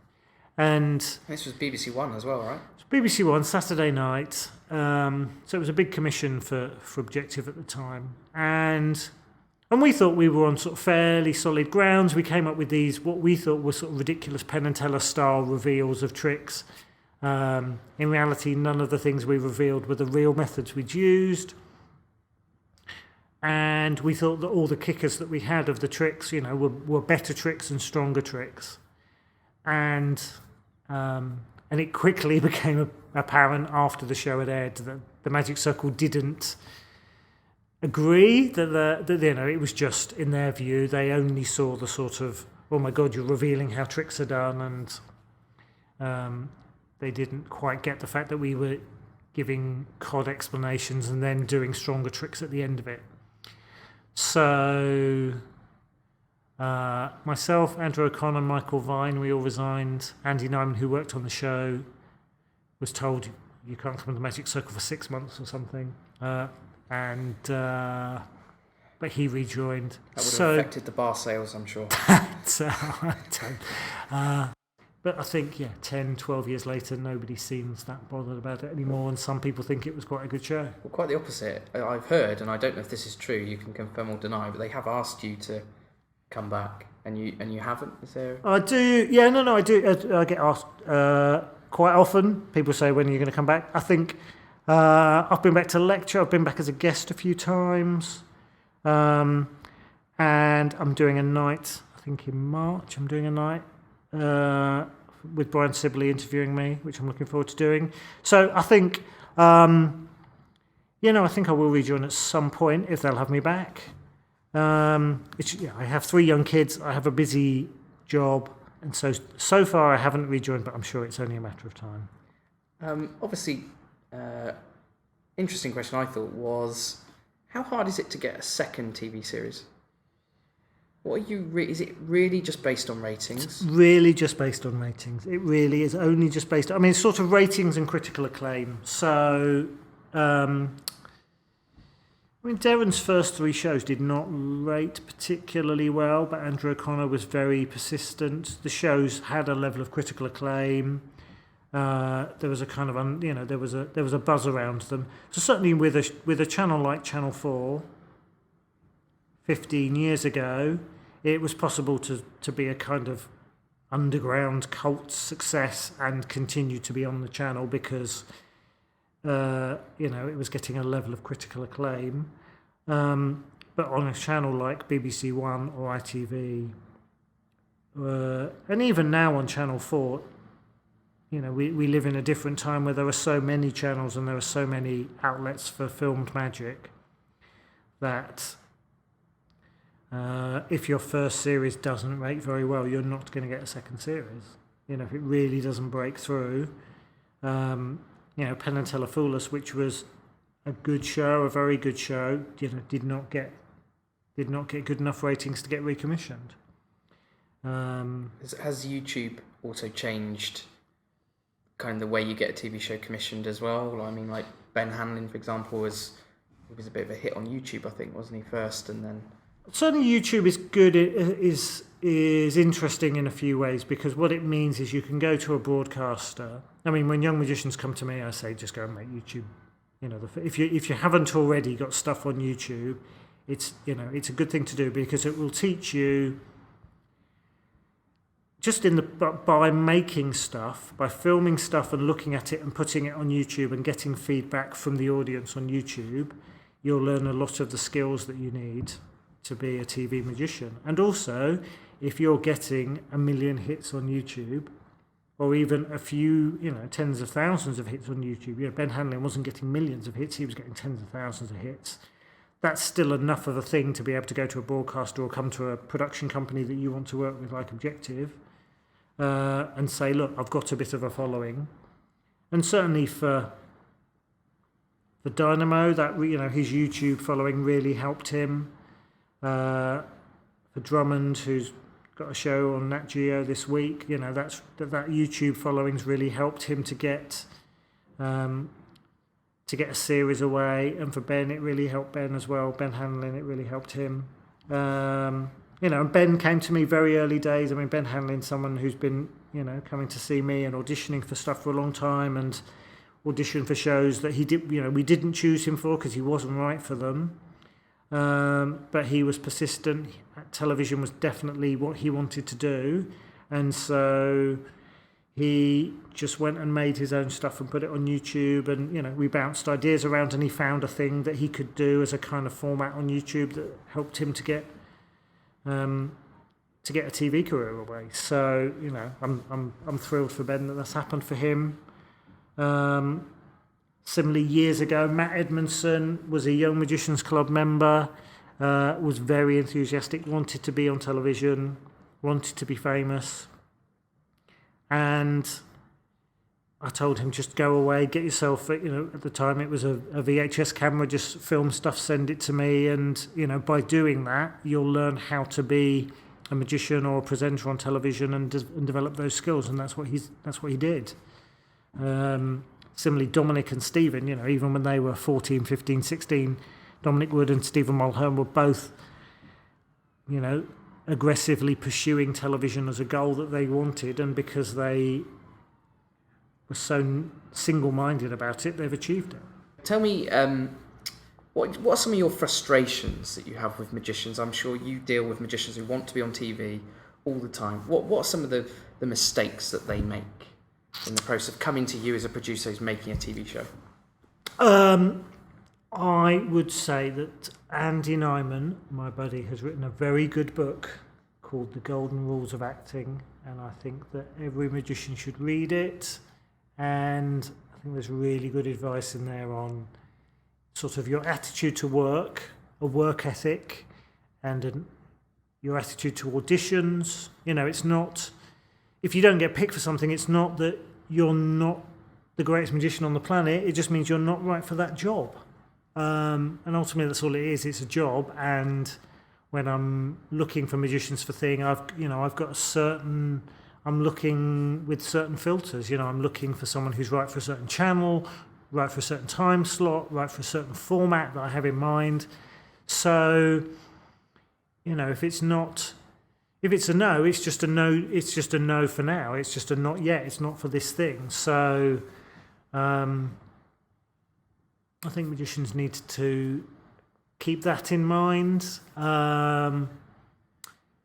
And this was BBC One as well, right? BBC One, Saturday night. So it was a big commission for Objective at the time. And we thought we were on sort of fairly solid grounds. We came up with these, what we thought were sort of ridiculous Penn and Teller style reveals of tricks. In reality, none of the things we revealed were the real methods we'd used. And we thought that all the kickers that we had of the tricks, were better tricks and stronger tricks. And it quickly became apparent after the show had aired that the Magic Circle didn't agree that it was just, in their view, they only saw the sort of, oh my God, you're revealing how tricks are done, and they didn't quite get the fact that we were giving cod explanations and then doing stronger tricks at the end of it. So myself, Andrew O'Connor, Michael Vine, we all resigned. Andy Nyman, who worked on the show, was told you can't come to the Magic Circle for 6 months or something. But he rejoined. That would have affected the bar sales, I'm sure. But I think, 10, 12 years later, nobody seems that bothered about it anymore, and some people think it was quite a good show. Well, quite the opposite. I've heard, and I don't know if this is true, you can confirm or deny, but they have asked you to come back, and you haven't? Is there? I do. Yeah, no, I do. I get asked quite often. People say, when are you going to come back? I think I've been back to lecture. I've been back as a guest a few times. And I'm doing a night, I think in March, I'm doing a night with Brian Sibley interviewing me, which I'm looking forward to doing. So I think, I think I will rejoin at some point if they'll have me back. I have 3 young kids, I have a busy job, and so far I haven't rejoined, but I'm sure it's only a matter of time. Obviously, interesting question I thought was, how hard is it to get a second TV series? What are you? Is it really just based on ratings? It's really just based on ratings. It really is only just based on... it's sort of ratings and critical acclaim. So, Derren's first 3 shows did not rate particularly well, but Andrew O'Connor was very persistent. The shows had a level of critical acclaim. There was a kind of, there was a buzz around them. So certainly with a channel like Channel 4, 15 years ago, it was possible to be a kind of underground cult success and continue to be on the channel because, it was getting a level of critical acclaim. But on a channel like BBC One or ITV, and even now on Channel 4, we live in a different time where there are so many channels and there are so many outlets for filmed magic that if your first series doesn't rate very well, you're not going to get a second series. If it really doesn't break through, Penn and Teller Fool Us, which was a good show, a very good show, did not get good enough ratings to get recommissioned. Has YouTube also changed kind of the way you get a TV show commissioned as well? I mean, like Ben Hanlon, for example, was a bit of a hit on YouTube, I think, wasn't he, first, and then... Certainly YouTube is good, is interesting in a few ways, because what it means is you can go to a broadcaster. When young magicians come to me, I say, just go and make YouTube. If you haven't already got stuff on YouTube, it's a good thing to do because it will teach you by making stuff, by filming stuff and looking at it and putting it on YouTube and getting feedback from the audience on YouTube, you'll learn a lot of the skills that you need to be a TV magician. And also, if you're getting 1 million hits on YouTube, or even a few, tens of thousands of hits on YouTube. Ben Hanlon wasn't getting millions of hits, he was getting tens of thousands of hits. That's still enough of a thing to be able to go to a broadcaster or come to a production company that you want to work with, like Objective, and say, look, I've got a bit of a following. And certainly for Dynamo, that his YouTube following really helped him. For Drummond, who's got a show on Nat Geo this week, that YouTube following's really helped him to get a series away. And for Ben, it really helped Ben as well. Ben Hanlon, it really helped him. And Ben came to me very early days. I mean, Ben Hanlon's someone who's been, coming to see me and auditioning for stuff for a long time, and auditioned for shows that he did, we didn't choose him for because he wasn't right for them. But he was persistent. Television was definitely what he wanted to do, and so he just went and made his own stuff and put it on YouTube. And we bounced ideas around, and he found a thing that he could do as a kind of format on YouTube that helped him to get a TV career away. So I'm thrilled for Ben that that's happened for him. Similarly, years ago, Matt Edmondson was a Young Magicians Club member, was very enthusiastic, wanted to be on television, wanted to be famous. And I told him, just go away, get yourself, at the time it was a VHS camera, just film stuff, send it to me. And, by doing that, you'll learn how to be a magician or a presenter on television and develop those skills. And that's what he did. Similarly, Dominic and Stephen, even when they were 14, 15, 16, Dominic Wood and Stephen Mulhern were both, aggressively pursuing television as a goal that they wanted. And because they were so single-minded about it, they've achieved it. Tell me, what are some of your frustrations that you have with magicians? I'm sure you deal with magicians who want to be on TV all the time. What are some of the mistakes that they make in the process of coming to you as a producer who's making a TV show? I would say that Andy Nyman, my buddy, has written a very good book called The Golden Rules of Acting, and I think that every magician should read it. And I think there's really good advice in there on sort of your attitude to work, a work ethic, and your attitude to auditions. It's not, if you don't get picked for something, it's not that you're not the greatest magician on the planet. It just means you're not right for that job. And ultimately, that's all it is. It's a job. And when I'm looking for magicians for thing, I've got I'm looking with certain filters. I'm looking for someone who's right for a certain channel, right for a certain time slot, right for a certain format that I have in mind. So, if it's a no, it's just a no. It's just a no for now. It's just a not yet. It's not for this thing. So, I think magicians need to keep that in mind.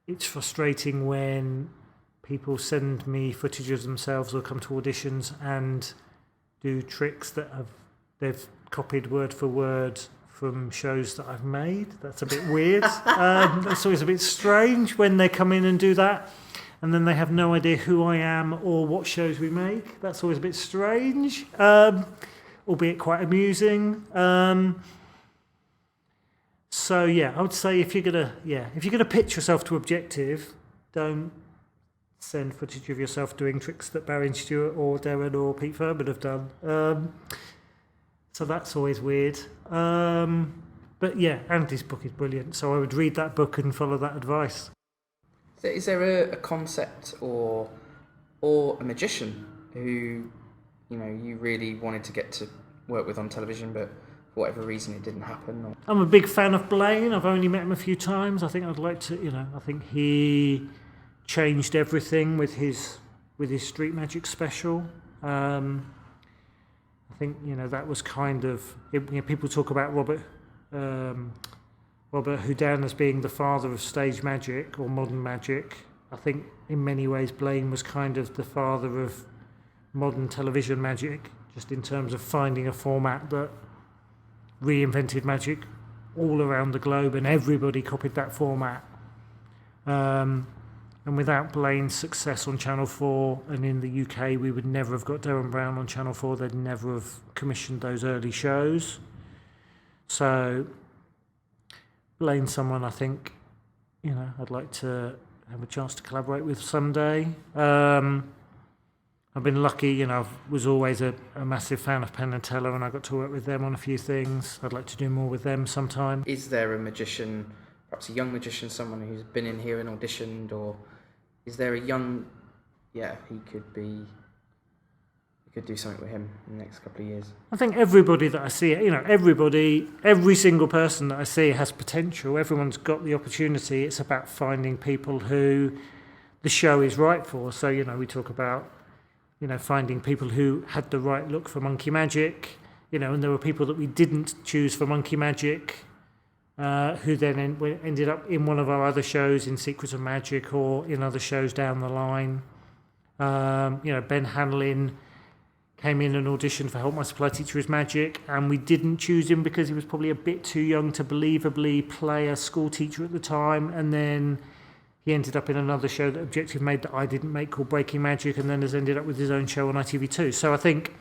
It's frustrating when people send me footage of themselves or come to auditions and do tricks that they've copied word for word from shows that I've made. That's a bit weird. That's always a bit strange when they come in and do that, and then they have no idea who I am or what shows we make. That's always a bit strange, albeit quite amusing. So yeah, I would say if you're gonna pitch yourself to Objective, don't send footage of yourself doing tricks that Barry and Stewart or Derren or Pete Furman have done. So that's always weird. But yeah, Andy's book is brilliant, so I would read that book and follow that advice. Is there a concept or a magician who you really wanted to get to work with on television, but for whatever reason it didn't happen? Or... I'm a big fan of Blaine. I've only met him a few times. I think I'd like to, I think he changed everything with his street magic special. I think that was kind of people talk about Robert Houdin as being the father of stage magic or modern magic. I think in many ways Blaine was kind of the father of modern television magic, just in terms of finding a format that reinvented magic all around the globe, and everybody copied that format. And without Blaine's success on Channel 4 and in the UK, we would never have got Derren Brown on Channel 4. They'd never have commissioned those early shows. So Blaine's someone I think, I'd like to have a chance to collaborate with someday. I've been lucky, I was always a massive fan of Penn and Teller, and I got to work with them on a few things. I'd like to do more with them sometime. Is there a magician, perhaps a young magician, someone who's been in here and auditioned, or is there a young, he could do something with him in the next couple of years? I think everybody that I see, every single person that I see has potential. Everyone's got the opportunity. It's about finding people who the show is right for. So, we talk about, finding people who had the right look for Monkey Magic, and there were people that we didn't choose for Monkey Magic, who then ended up in one of our other shows, in Secrets of Magic, or in other shows down the line. Ben Hanlon came in and auditioned for Help My Supply Teacher Is Magic, and we didn't choose him because he was probably a bit too young to believably play a school teacher at the time, and then he ended up in another show that Objective made that I didn't make, called Breaking Magic, and then has ended up with his own show on ITV2. So I think,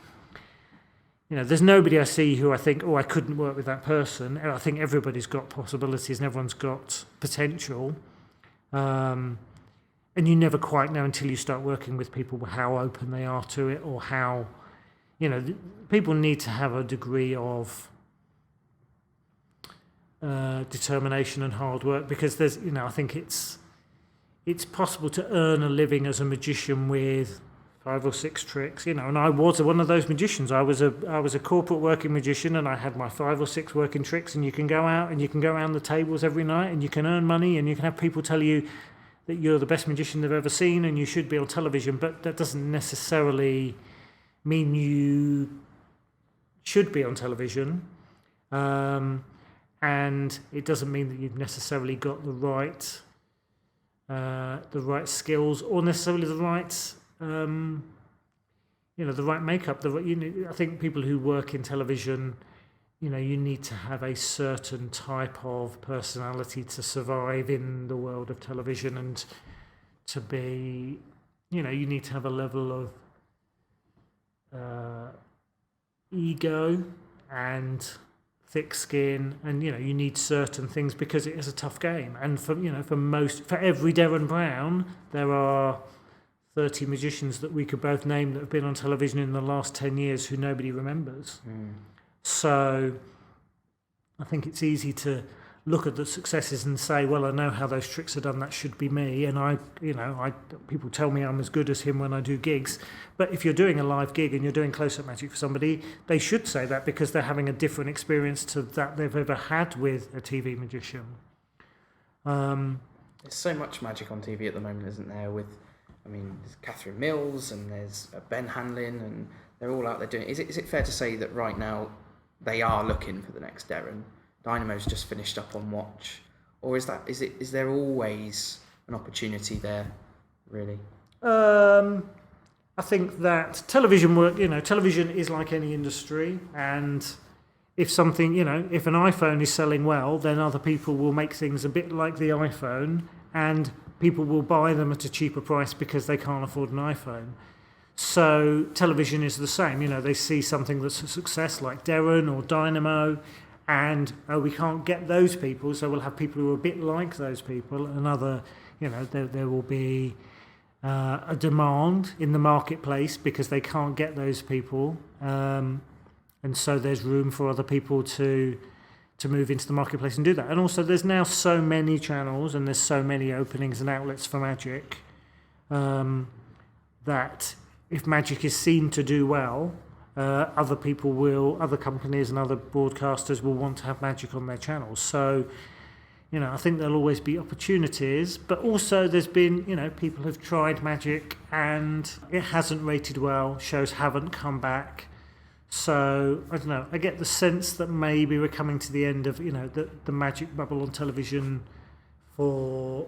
there's nobody I see who I think, I couldn't work with that person. I think everybody's got possibilities and everyone's got potential. And you never quite know until you start working with people how open they are to it, or how, people need to have a degree of determination and hard work, because there's, I think it's possible to earn a living as a magician with 5 or 6 tricks, and I was one of those magicians. I was a corporate working magician, and I had my 5 or 6 working tricks, and you can go out and you can go around the tables every night and you can earn money, and you can have people tell you that you're the best magician they've ever seen and you should be on television, but that doesn't necessarily mean you should be on television, and it doesn't mean that you've necessarily got the right skills, or necessarily the right the right makeup. I think people who work in television, you need to have a certain type of personality to survive in the world of television, and to be, you need to have a level of ego and thick skin, and you need certain things, because it is a tough game. And for every Derren Brown, there are 30 magicians that we could both name that have been on television in the last 10 years who nobody remembers. So I think it's easy to look at the successes and say, well, I know how those tricks are done, that should be me. And people tell me I'm as good as him when I do gigs. But if you're doing a live gig and you're doing close-up magic for somebody, they should say that, because they're having a different experience to that they've ever had with a TV magician. There's so much magic on TV at the moment, isn't there? There's Catherine Mills and there's Ben Hanlon, and they're all out there doing it. Is it fair to say that right now they are looking for the next Derren? Dynamo's just finished up on Watch, or is there always an opportunity there, really? I think that television is like any industry, and if something, if an iPhone is selling well, then other people will make things a bit like the iPhone, and people will buy them at a cheaper price because they can't afford an iPhone. So television is the same. They see something that's a success, like Derren or Dynamo, and we can't get those people, so we'll have people who are a bit like those people, and there will be a demand in the marketplace because they can't get those people, and so there's room for other people to move into the marketplace and do that. And also there's now so many channels and there's so many openings and outlets for magic, that if magic is seen to do well, other companies and other broadcasters will want to have magic on their channels. So, I think there'll always be opportunities, but also there's been, people have tried magic and it hasn't rated well, shows haven't come back. So, I don't know, I get the sense that maybe we're coming to the end of, the magic bubble on television for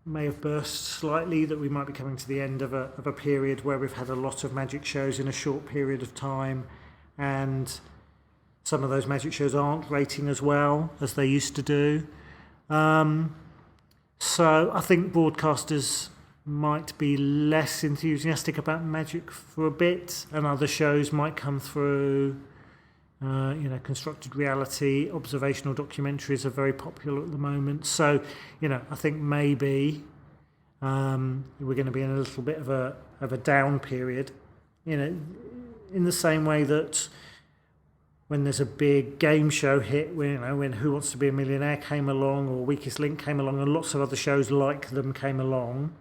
may have burst slightly, that we might be coming to the end of a period where we've had a lot of magic shows in a short period of time, and some of those magic shows aren't rating as well as they used to do. So I think broadcasters might be less enthusiastic about magic for a bit, and other shows might come through. Constructed reality, observational documentaries are very popular at the moment. So, I think maybe we're going to be in a little bit of a down period. In the same way that when there's a big game show hit, when Who Wants to Be a Millionaire came along, or Weakest Link came along, and lots of other shows like them came along,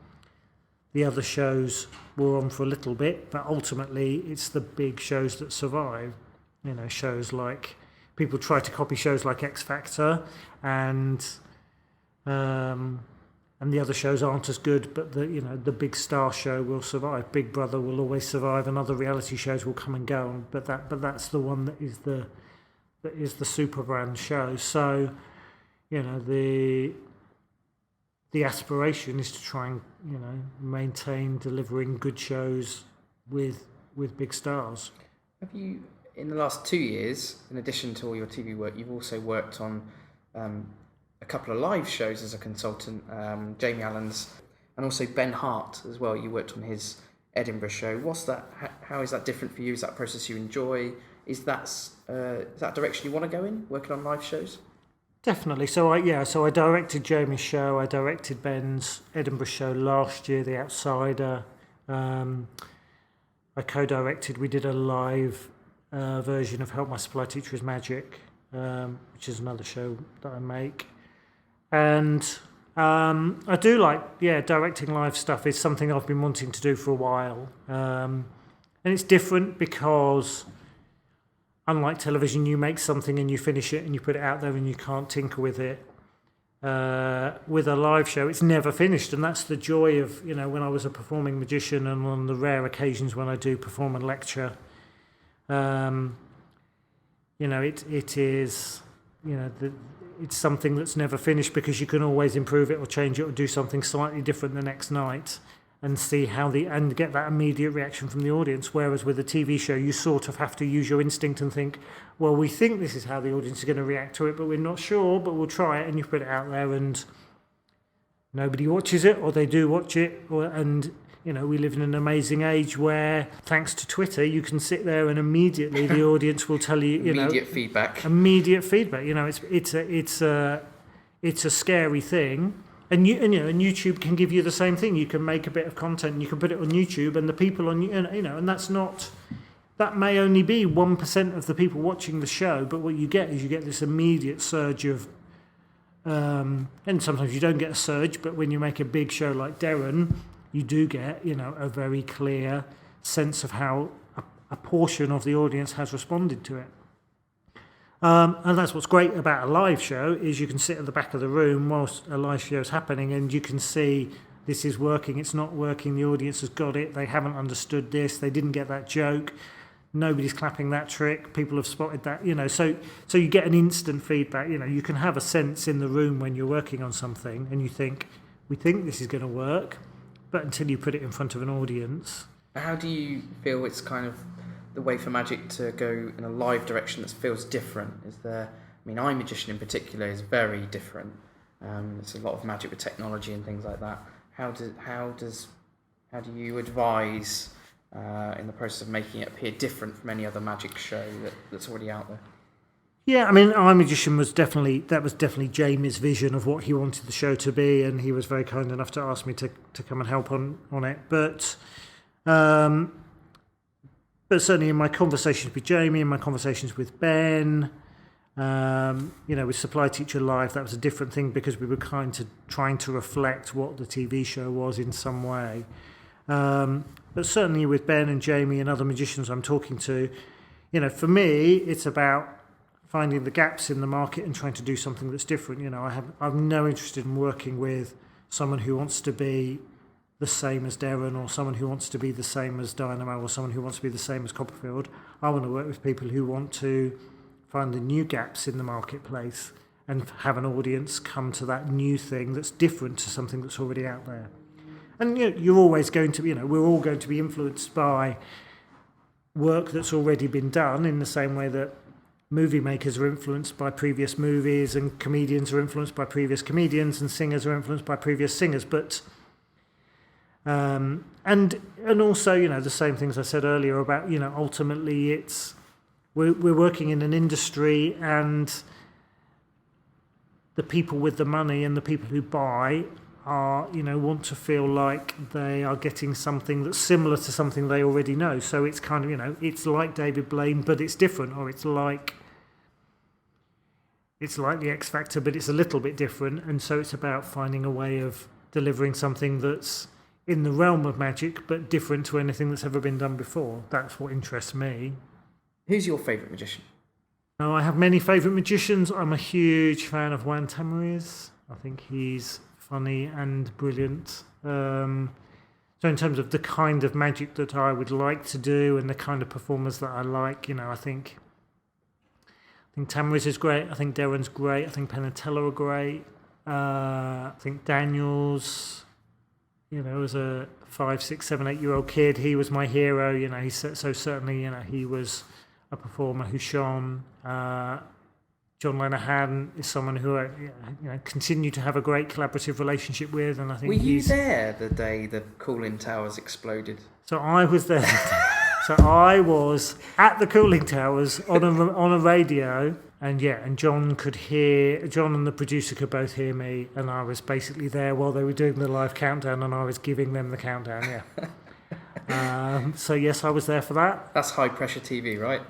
the other shows were on for a little bit, but ultimately it's the big shows that survive. Shows like, people try to copy shows like X Factor, and the other shows aren't as good, but the big star show will survive. Big Brother will always survive, and other reality shows will come and go. But that's the one that is the super brand show. So, the aspiration is to try and maintain delivering good shows with big stars. Have you, in the last 2 years, in addition to all your TV work, you've also worked on a couple of live shows as a consultant, Jamie Allen's, and also Ben Hart as well. You worked on his Edinburgh show. What's that? How is that different for you? Is that a process you enjoy? Is that a direction you want to go in, working on live shows? Definitely. So I directed Jamie's show. I directed Ben's Edinburgh show last year, The Outsider. I co-directed. We did a live version of Help My Supply Teacher is Magic, which is another show that I make. And I do like, directing live stuff is something I've been wanting to do for a while. And it's different because, unlike television, you make something and you finish it and you put it out there and you can't tinker with it. With a live show, it's never finished, and that's the joy of, when I was a performing magician, and on the rare occasions when I do perform and lecture, it is, it's something that's never finished, because you can always improve it or change it or do something slightly different the next night and see and get that immediate reaction from the audience. Whereas with a TV show, you sort of have to use your instinct and think, well, we think this is how the audience is going to react to it, but we're not sure, but we'll try it. And you put it out there and nobody watches it, or they do watch it, we live in an amazing age where, thanks to Twitter, you can sit there and immediately the audience will tell you, immediate feedback. It's a scary thing, and YouTube can give you the same thing. You can make a bit of content and you can put it on YouTube, and the people on and that may only be 1% of the people watching the show, but what you get is this immediate surge of. And sometimes you don't get a surge, but when you make a big show like Derren, you do get, a very clear sense of how a portion of the audience has responded to it. And that's what's great about a live show, is you can sit at the back of the room whilst a live show is happening, and you can see this is working, it's not working, the audience has got it, they haven't understood this, they didn't get that joke, nobody's clapping that trick, people have spotted that, so you get an instant feedback. You can have a sense in the room when you're working on something and you think, we think this is going to work, but until you put it in front of an audience. How do you feel it's kind of the way for magic to go in a live direction that feels different? iMagician in particular is very different. It's a lot of magic with technology and things like that. How do you advise in the process of making it appear different from any other magic show that's already out there? Yeah, iMagician was definitely Jamie's vision of what he wanted the show to be, and he was very kind enough to ask me to come and help on it. But certainly in my conversations with Jamie, in my conversations with Ben, with Supply Teacher Live, that was a different thing, because we were kind of trying to reflect what the TV show was in some way. But certainly with Ben and Jamie and other magicians I'm talking to, for me, it's about finding the gaps in the market and trying to do something that's different. I'm no interest in working with someone who wants to be the same as Derren, or someone who wants to be the same as Dynamo, or someone who wants to be the same as Copperfield. I want to work with people who want to find the new gaps in the marketplace and have an audience come to that new thing that's different to something that's already out there. And you're always going to, we're all going to be influenced by work that's already been done, in the same way that movie makers are influenced by previous movies, and comedians are influenced by previous comedians, and singers are influenced by previous singers. But and also, the same things I said earlier about, ultimately we're working in an industry, and the people with the money and the people who buy are, want to feel like they are getting something that's similar to something they already know. So it's kind of, it's like David Blaine, but it's different, or it's like the X Factor, but it's a little bit different. And so it's about finding a way of delivering something that's in the realm of magic, but different to anything that's ever been done before. That's what interests me. Who's your favourite magician? Now, I have many favourite magicians. I'm a huge fan of Juan Tamariz. I think he's funny and brilliant. So in terms of the kind of magic that I would like to do and the kind of performers that I like, I think Tamariz is great. I think Derren's great. I think Penn and Teller are great. I think Daniels, as a 5, 6, 7, 8-year-old kid, he was my hero. So certainly, he was a performer who shone. John Lenihan is someone who I continue to have a great collaborative relationship with, and I think. Were you there the day the cooling towers exploded? So I was there. So I was at the cooling towers on a radio, and John and the producer could both hear me, and I was basically there while they were doing the live countdown, and I was giving them the countdown. Yeah. So yes, I was there for that. That's high pressure TV, right?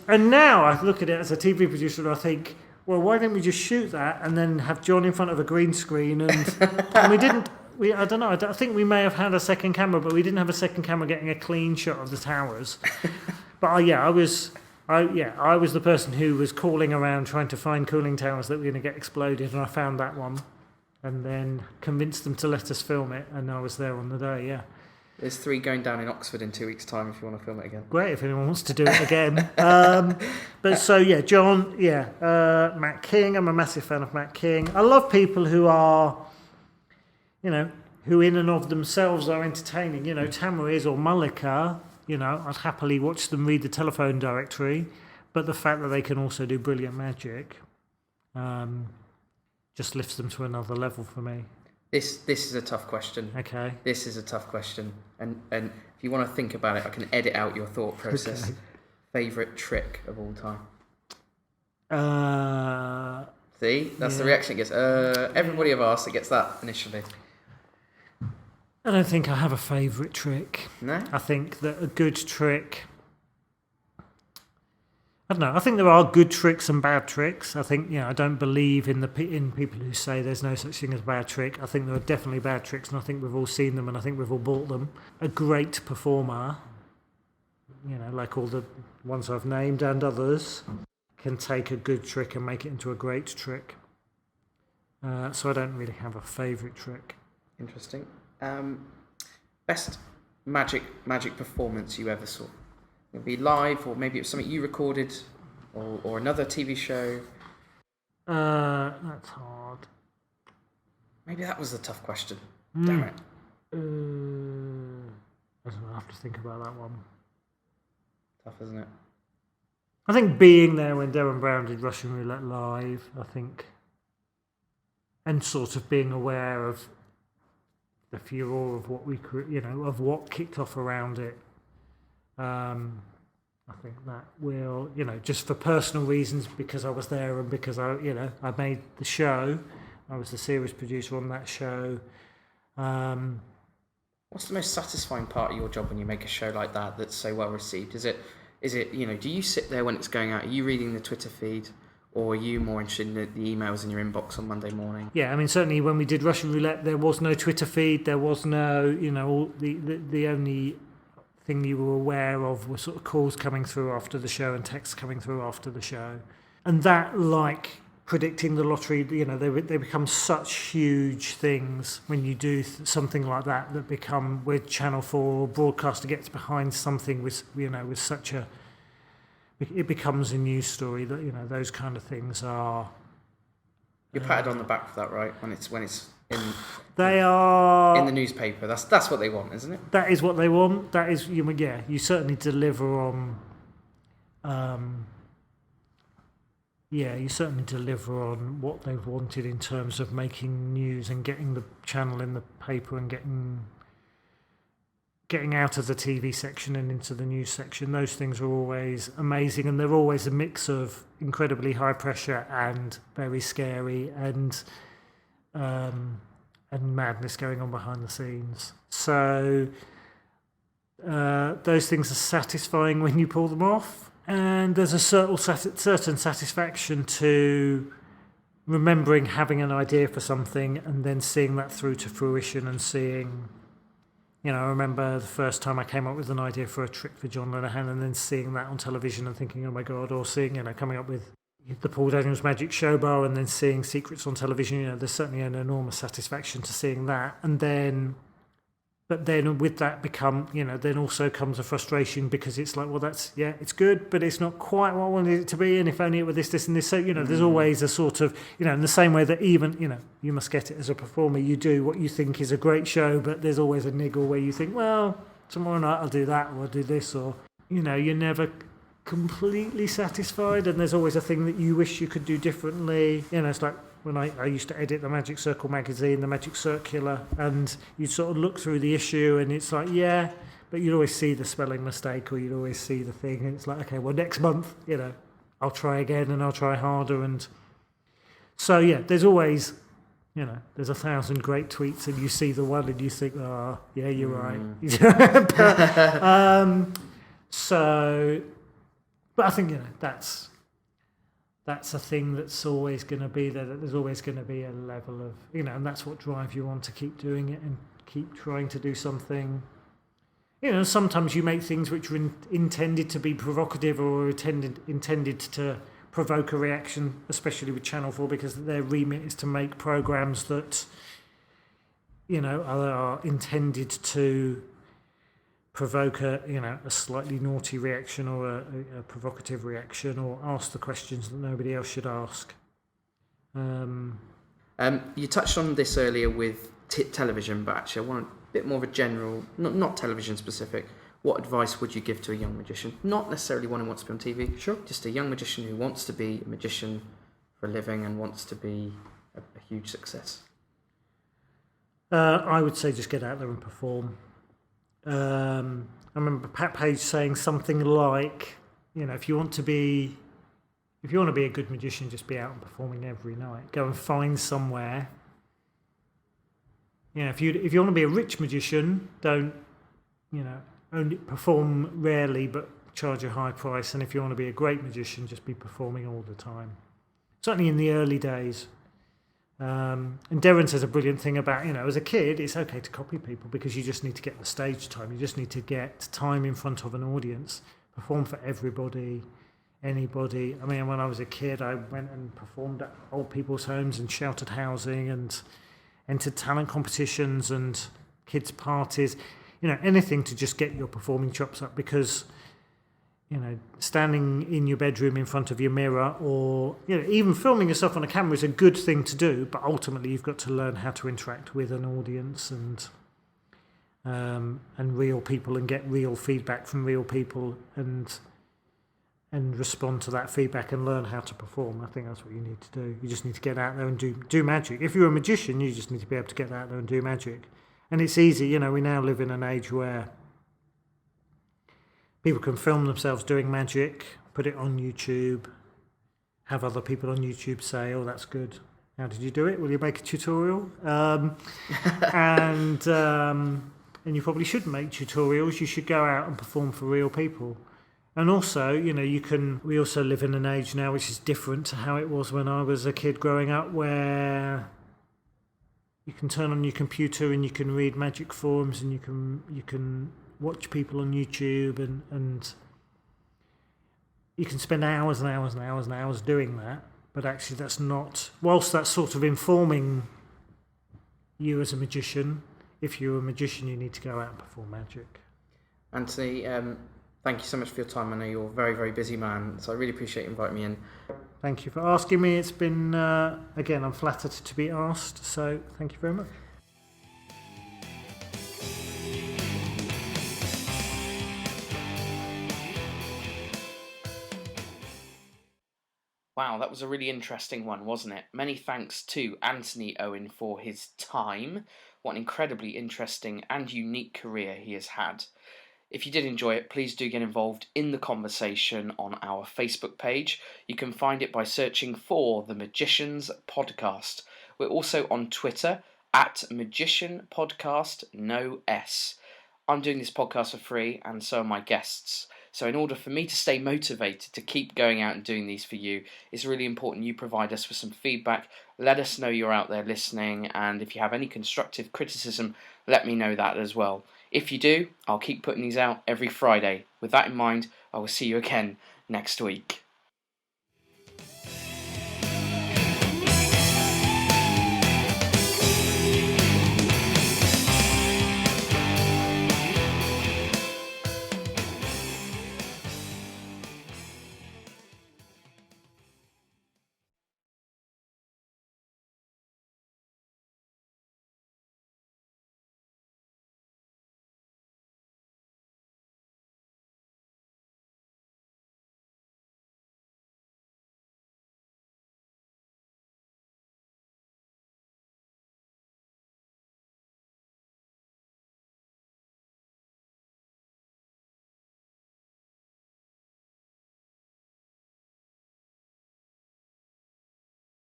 And now I look at it as a TV producer and I think, well, why didn't we just shoot that and then have John in front of a green screen? And we didn't. I don't know. I think we may have had a second camera, but we didn't have a second camera getting a clean shot of the towers. But I was the person who was calling around trying to find cooling towers that were going to get exploded, and I found that one, and then convinced them to let us film it, and I was there on the day. Yeah. There's 3 going down in Oxford in 2 weeks' time if you want to film it again. Great, if anyone wants to do it again. But so, John, Matt King. I'm a massive fan of Matt King. I love people who are, who in and of themselves are entertaining. Tamariz or Mullica, I'd happily watch them read the telephone directory. But the fact that they can also do brilliant magic just lifts them to another level for me. This is a tough question. Okay. This is a tough question. And if you want to think about it, I can edit out your thought process. Okay. Favourite trick of all time? See? That's the reaction it gets. Everybody I've asked, it gets that initially. I don't think I have a favourite trick. No? I think that a good trick... I don't know. I think there are good tricks and bad tricks. I think, I don't believe in people who say there's no such thing as a bad trick. I think there are definitely bad tricks, and I think we've all seen them, and I think we've all bought them. A great performer, like all the ones I've named and others, can take a good trick and make it into a great trick. So I don't really have a favourite trick. Interesting. Best magic performance you ever saw? It'll be live, or maybe it was something you recorded, or another TV show. That's hard. Maybe that was the tough question. Damn it. I have to think about that one. Tough, isn't it? I think being there when Derren Brown did Russian Roulette live, I think, and sort of being aware of the furor of what of what kicked off around it. I think that will, just for personal reasons, because I was there and because I made the show. I was the series producer on that show. What's the most satisfying part of your job when you make a show like that that's so well received? Is it do you sit there when it's going out? Are you reading the Twitter feed, or are you more interested in the emails in your inbox on Monday morning? Yeah, I mean, certainly when we did Russian Roulette, there was no Twitter feed. There was no, the only thing you were aware of were sort of calls coming through after the show and texts coming through after the show. And that, like predicting the lottery, they become such huge things when you do something like that become, where Channel 4 or broadcaster gets behind something with such a, it becomes a news story that, those kind of things are You're patted on the back for that, right? When it's in They are in the newspaper. That's what they want, isn't it? That is what they want. That is, you certainly deliver on. You certainly deliver on what they've wanted in terms of making news and getting the channel in the paper and getting out of the TV section and into the news section. Those things are always amazing, and they're always a mix of incredibly high pressure and very scary and madness going on behind the scenes. So those things are satisfying when you pull them off, and there's a certain satisfaction to remembering having an idea for something and then seeing that through to fruition and seeing, I remember the first time I came up with an idea for a trick for John Linehan and then seeing that on television and thinking, oh my God, or seeing, coming up with the Paul Daniels Magic Show Bar and then seeing Secrets on television, there's certainly an enormous satisfaction to seeing that. But then with that then also comes a frustration because it's like, well, it's good, but it's not quite what I wanted it to be. And if only it were this, and this. So, there's always a sort of, in the same way that even, you must get it as a performer, you do what you think is a great show, but there's always a niggle where you think, well, tomorrow night I'll do that or I'll do this, or, you're never completely satisfied, and there's always a thing that you wish you could do differently. It's like when I used to edit the Magic Circle magazine, the Magic Circular, and you'd sort of look through the issue and it's like, but you'd always see the spelling mistake or you'd always see the thing, and it's like, okay, well, next month, I'll try again and I'll try harder. And so, there's always, there's 1,000 great tweets and you see the one and you think, oh, yeah, you're right. But I think, that's a thing that's always going to be there, that there's always going to be a level of, and that's what drives you on to keep doing it and keep trying to do something. Sometimes you make things which are intended to be provocative or intended to provoke a reaction, especially with Channel 4, because their remit is to make programmes that, are intended to provoke a slightly naughty reaction or a provocative reaction, or ask the questions that nobody else should ask. You touched on this earlier with television, but actually I want a bit more of a general, not television specific. What advice would you give to a young magician? Not necessarily one who wants to be on TV. Sure. Just a young magician who wants to be a magician for a living and wants to be a huge success. I would say just get out there and perform. I remember Pat Page saying something like, if you want to be a good magician, just be out and performing every night. Go and find somewhere. If you want to be a rich magician, don't, only perform rarely but charge a high price. And if you want to be a great magician, just be performing all the time. Certainly in the early days. And Derren says a brilliant thing about, as a kid, it's okay to copy people because you just need to get the stage time. You just need to get time in front of an audience, perform for everybody, anybody. I mean, when I was a kid, I went and performed at old people's homes and sheltered housing and entered talent competitions and kids' parties, anything to just get your performing chops up, because standing in your bedroom in front of your mirror or, even filming yourself on a camera is a good thing to do, but ultimately you've got to learn how to interact with an audience and real people and get real feedback from real people and respond to that feedback and learn how to perform. I think that's what you need to do. You just need to get out there and do magic. If you're a magician, you just need to be able to get out there and do magic. And it's easy, we now live in an age where people can film themselves doing magic, put it on YouTube, have other people on YouTube say, oh, that's good. How did you do it? Will you make a tutorial? And you probably should make tutorials. You should go out and perform for real people. And also, we also live in an age now which is different to how it was when I was a kid growing up, where you can turn on your computer and you can read magic forums and you can watch people on YouTube and you can spend hours and hours and hours and hours doing that, but actually that's not, whilst that's sort of informing you as a magician, if you're a magician you need to go out and perform magic. Anthony, Thank you so much for your time. I know you're a very, very busy man, so I really appreciate you inviting me in. Thank you for asking me. It's been, again, I'm flattered to be asked, so thank you very much. Wow, that was a really interesting one, wasn't it? Many thanks to Anthony Owen for his time. What an incredibly interesting and unique career he has had. If you did enjoy it, please do get involved in the conversation on our Facebook page. You can find it by searching for The Magicians Podcast. We're also on Twitter at Magician Podcast, no S. I'm doing this podcast for free, and so are my guests. So in order for me to stay motivated to keep going out and doing these for you, it's really important you provide us with some feedback. Let us know you're out there listening, and if you have any constructive criticism, let me know that as well. If you do, I'll keep putting these out every Friday. With that in mind, I will see you again next week.